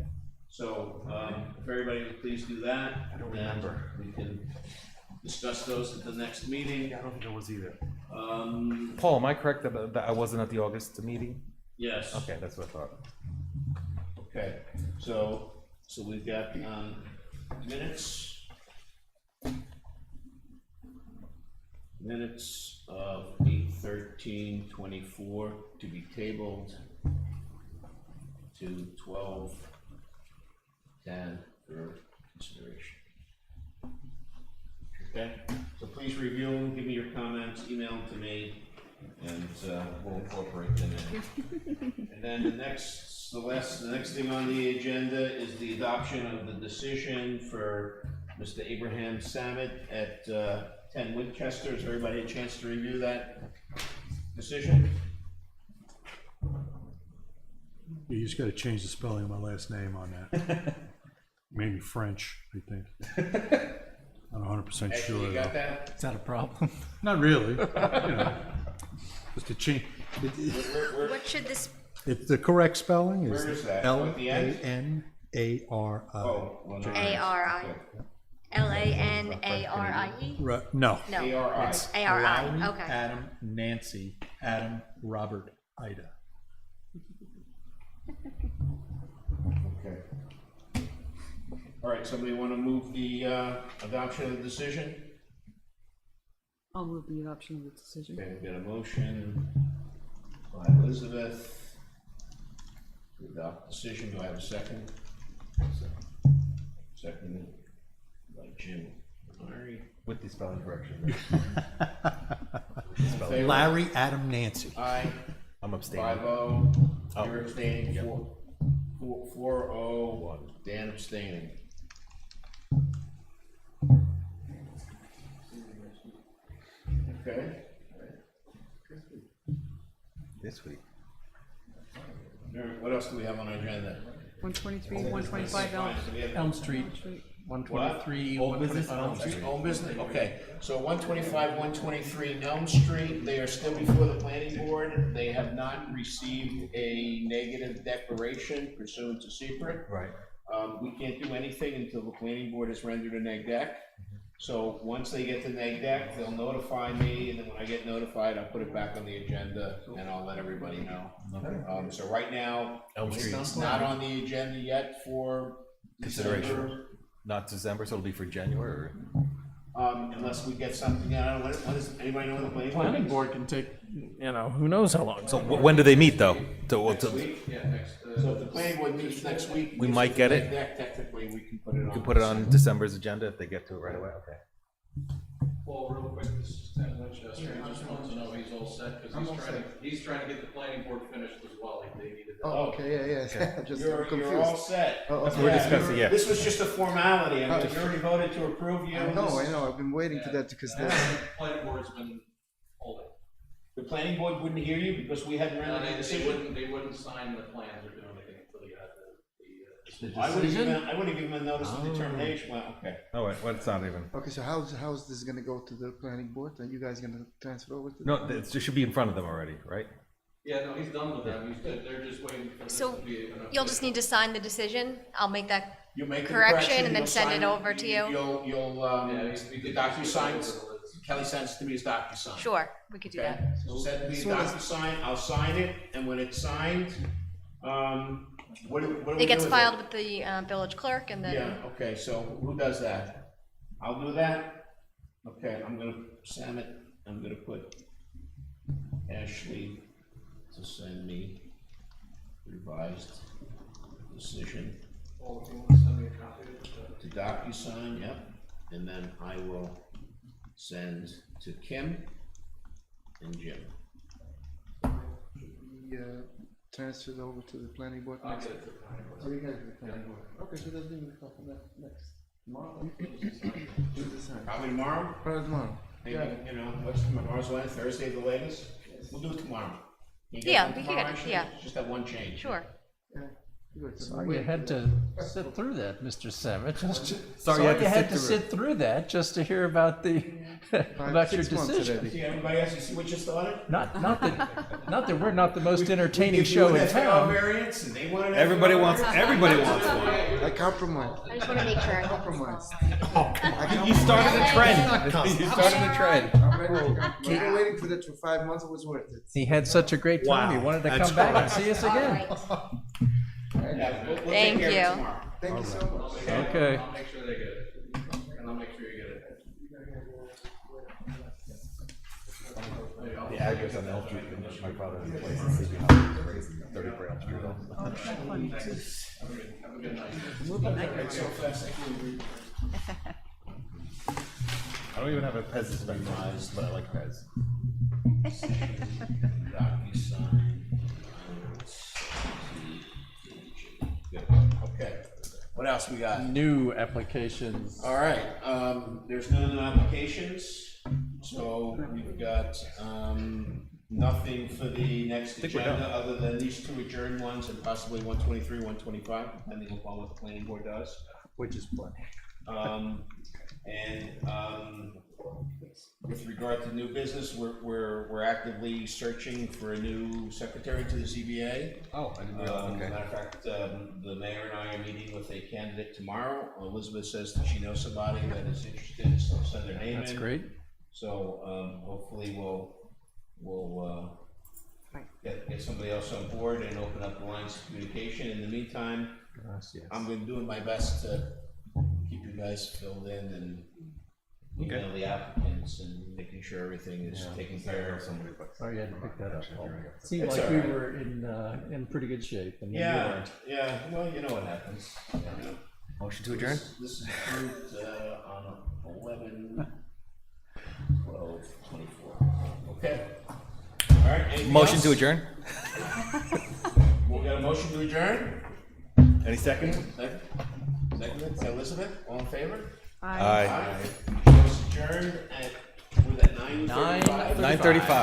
So, if everybody would please do that. I don't remember. We can discuss those at the next meeting.
I don't think it was either.
Um,
Paul, am I correct that I wasn't at the August meeting?
yes.
Okay, that's what I thought.
Okay, so we've got, minutes. Minutes of 8/13/24 to be tabled to 12/10 for consideration. Okay, so please review them, give me your comments, email them to me, and we'll incorporate them in. And then the next thing on the agenda is the adoption of the decision for Mr. Abraham Samet at 10 Winchester. Has everybody had a chance to review that decision?
You just gotta change the spelling of my last name on that. Maybe French, I think. I'm 100%
Actually,
sure.
you got
though.
that?
Is that a problem?
Not really, you know, just to change.
What should this,
The correct spelling is
Where is that? At the end?
Lanari.
Oh, well, no.
A-R-I, L-A-N-A-R-I-E?
No.
No,
A-R-I.
A-R-I,
Larry,
okay.
Adam, Nancy, Adam, Robert, Ida.
Okay. All right, somebody want to move the adoption of the decision?
I'll move the adoption of the decision.
Okay, we got a motion by Elizabeth to adopt decision. Do I have a second? Second by Jim. Larry.
With the spelling correction.
Favor?
Larry, Adam, Nancy.
Aye.
I'm abstaining.
5-0.
Oh.
You're abstaining. 4-0. Dan abstaining. Okay.
This week.
All right, what else do we have on our agenda?
123, 125 Elm.
Elm Street,
Street.
123,
Old business,
125 Elm Street.
Home business, okay, so 125, 123 Elm Street, they are still before the planning board. They have not received a negative declaration pursuant to secret.
Right.
We can't do anything until the planning board has rendered a neg deck. So once they get the neg deck, they'll notify me, and then when I get notified, I'll put it back on the agenda, and I'll let everybody know. So right now,
Elm Street.
it's not on the agenda yet for
Consideration.
December.
Not December, so it'll be for January, or?
Unless we get something, I don't know, what does anybody know what the
Planning board can take, who knows how long.
So when do they meet, though?
Next week? Yeah, next, so if the planning board meets next week.
We
gives
might
us
get
the
it.
deck, technically, we can put it on.
We can put it on December's agenda if they get to it right away, okay.
Well, real quick, this is Tim Winchester, I just wanted to know he's all set, because he's trying to get the planning board finished as well, like they needed.
Oh, okay, yeah. Just
You're all set.
That's what we're discussing, yeah.
This was just a formality, I mean, we already voted to approve you.
I know, I've been waiting for that because
The planning board's been holding.
The planning board wouldn't hear you because we hadn't rendered a
They
decision.
wouldn't sign the plans or do anything until you had the
I wouldn't give them a notice of determination, well, okay.
Oh, wait, well, it's not even.
Okay, so how's this gonna go to the planning board? Are you guys gonna transfer over to?
No, it should be in front of them already, right?
Yeah, no, he's done with them, they're just waiting for this
So
to be. an
you'll just need to sign the decision. I'll make that
You make the
correction and then
you'll
send it
sign
over to you.
You'll, the DocuSign, Kelly sends it to me as DocuSign.
Sure, we could do
Okay,
that.
so send me a DocuSign, I'll sign it, and when it's signed, what do we do
It gets
with
filed with the village clerk and then,
Yeah, okay, so who does that? I'll do that? Okay, I'm gonna, Sam it, I'm gonna put Ashley to send me revised decision
Well, if you want to send me a copy of it.
to DocuSign, yep, and then I will send to Kim and Jim.
Be transferred over to the planning board
I'll
next?
get it to the planning board.
Oh, you guys do the planning board. Okay, so they'll do the couple next tomorrow. Do the sign.
Probably tomorrow?
Probably tomorrow.
Maybe, you know, what's tomorrow's when, Thursday the latest? We'll do it tomorrow. Can you get
Yeah,
done
we can
tomorrow,
get it,
Ashley?
yeah.
Just that one change.
sure.
Yeah. Good. So
Sorry
wait
you had
for
to sit through that, Mr. Savage.
Sorry you had to
sit through that just to hear about the, about your
6 months
decision.
already.
See, everybody else, you see what you started?
Not that we're not the most entertaining
If you
show
would
in
have FAR
town.
variance and they wanted
Everybody
FAR
wants
variance,
one.
I compromise.
I just want to make sure.
Compromise.
You started a trend. You started a trend.
I'm ready to compromise. I've been waiting for that for 5 months. It was worth it.
He had such a great time, he
Wow,
wanted to
that's
come back and see us again.
Yeah, we'll take
Thank
care of it
you.
tomorrow.
Thank you so much.
Okay.
I'll make sure they get it, and I'll make sure you get it.
The address on Elm Street, my father has a place in Sleepy Hollow, raised in 34 Elm Street.
Have a good night.
So fast, I can't read.
I don't even have a Pez dispenser, but I like Pez.
DocuSign. Good. Okay, what else we got?
New applications.
All right, there's no new applications, so we've got, nothing for the next
think we're
agenda,
done.
other than these two adjourned ones and possibly 123, 125, depending upon what the planning board does.
Which is plenty.
With regard to new business, we're actively searching for a new secretary to the ZBA.
Oh, I didn't realize, okay.
Matter of fact, the mayor and I are meeting with a candidate tomorrow. Elizabeth says that she knows somebody that is interested, so send their name in.
That's great.
So, hopefully we'll get somebody else on board and open up the lines of communication. In the meantime,
Gracias.
I'm gonna doing my best to keep you guys filled in and email the applicants and making sure everything is taken care of.
Sorry you had to pick that up, Paul. Seemed
It's
like
all
we
right.
were in pretty good shape, and then you
Yeah,
weren't.
yeah, well, you know what happens.
Motion to adjourn?
This is approved, on 11/12/24. Okay. All right, anything
Motion
else?
to adjourn?
We'll get a motion to adjourn?
Any second?
Second, Elizabeth, all in favor?
Aye.
Aye. Adjourned at, was that 9:35?
9:35.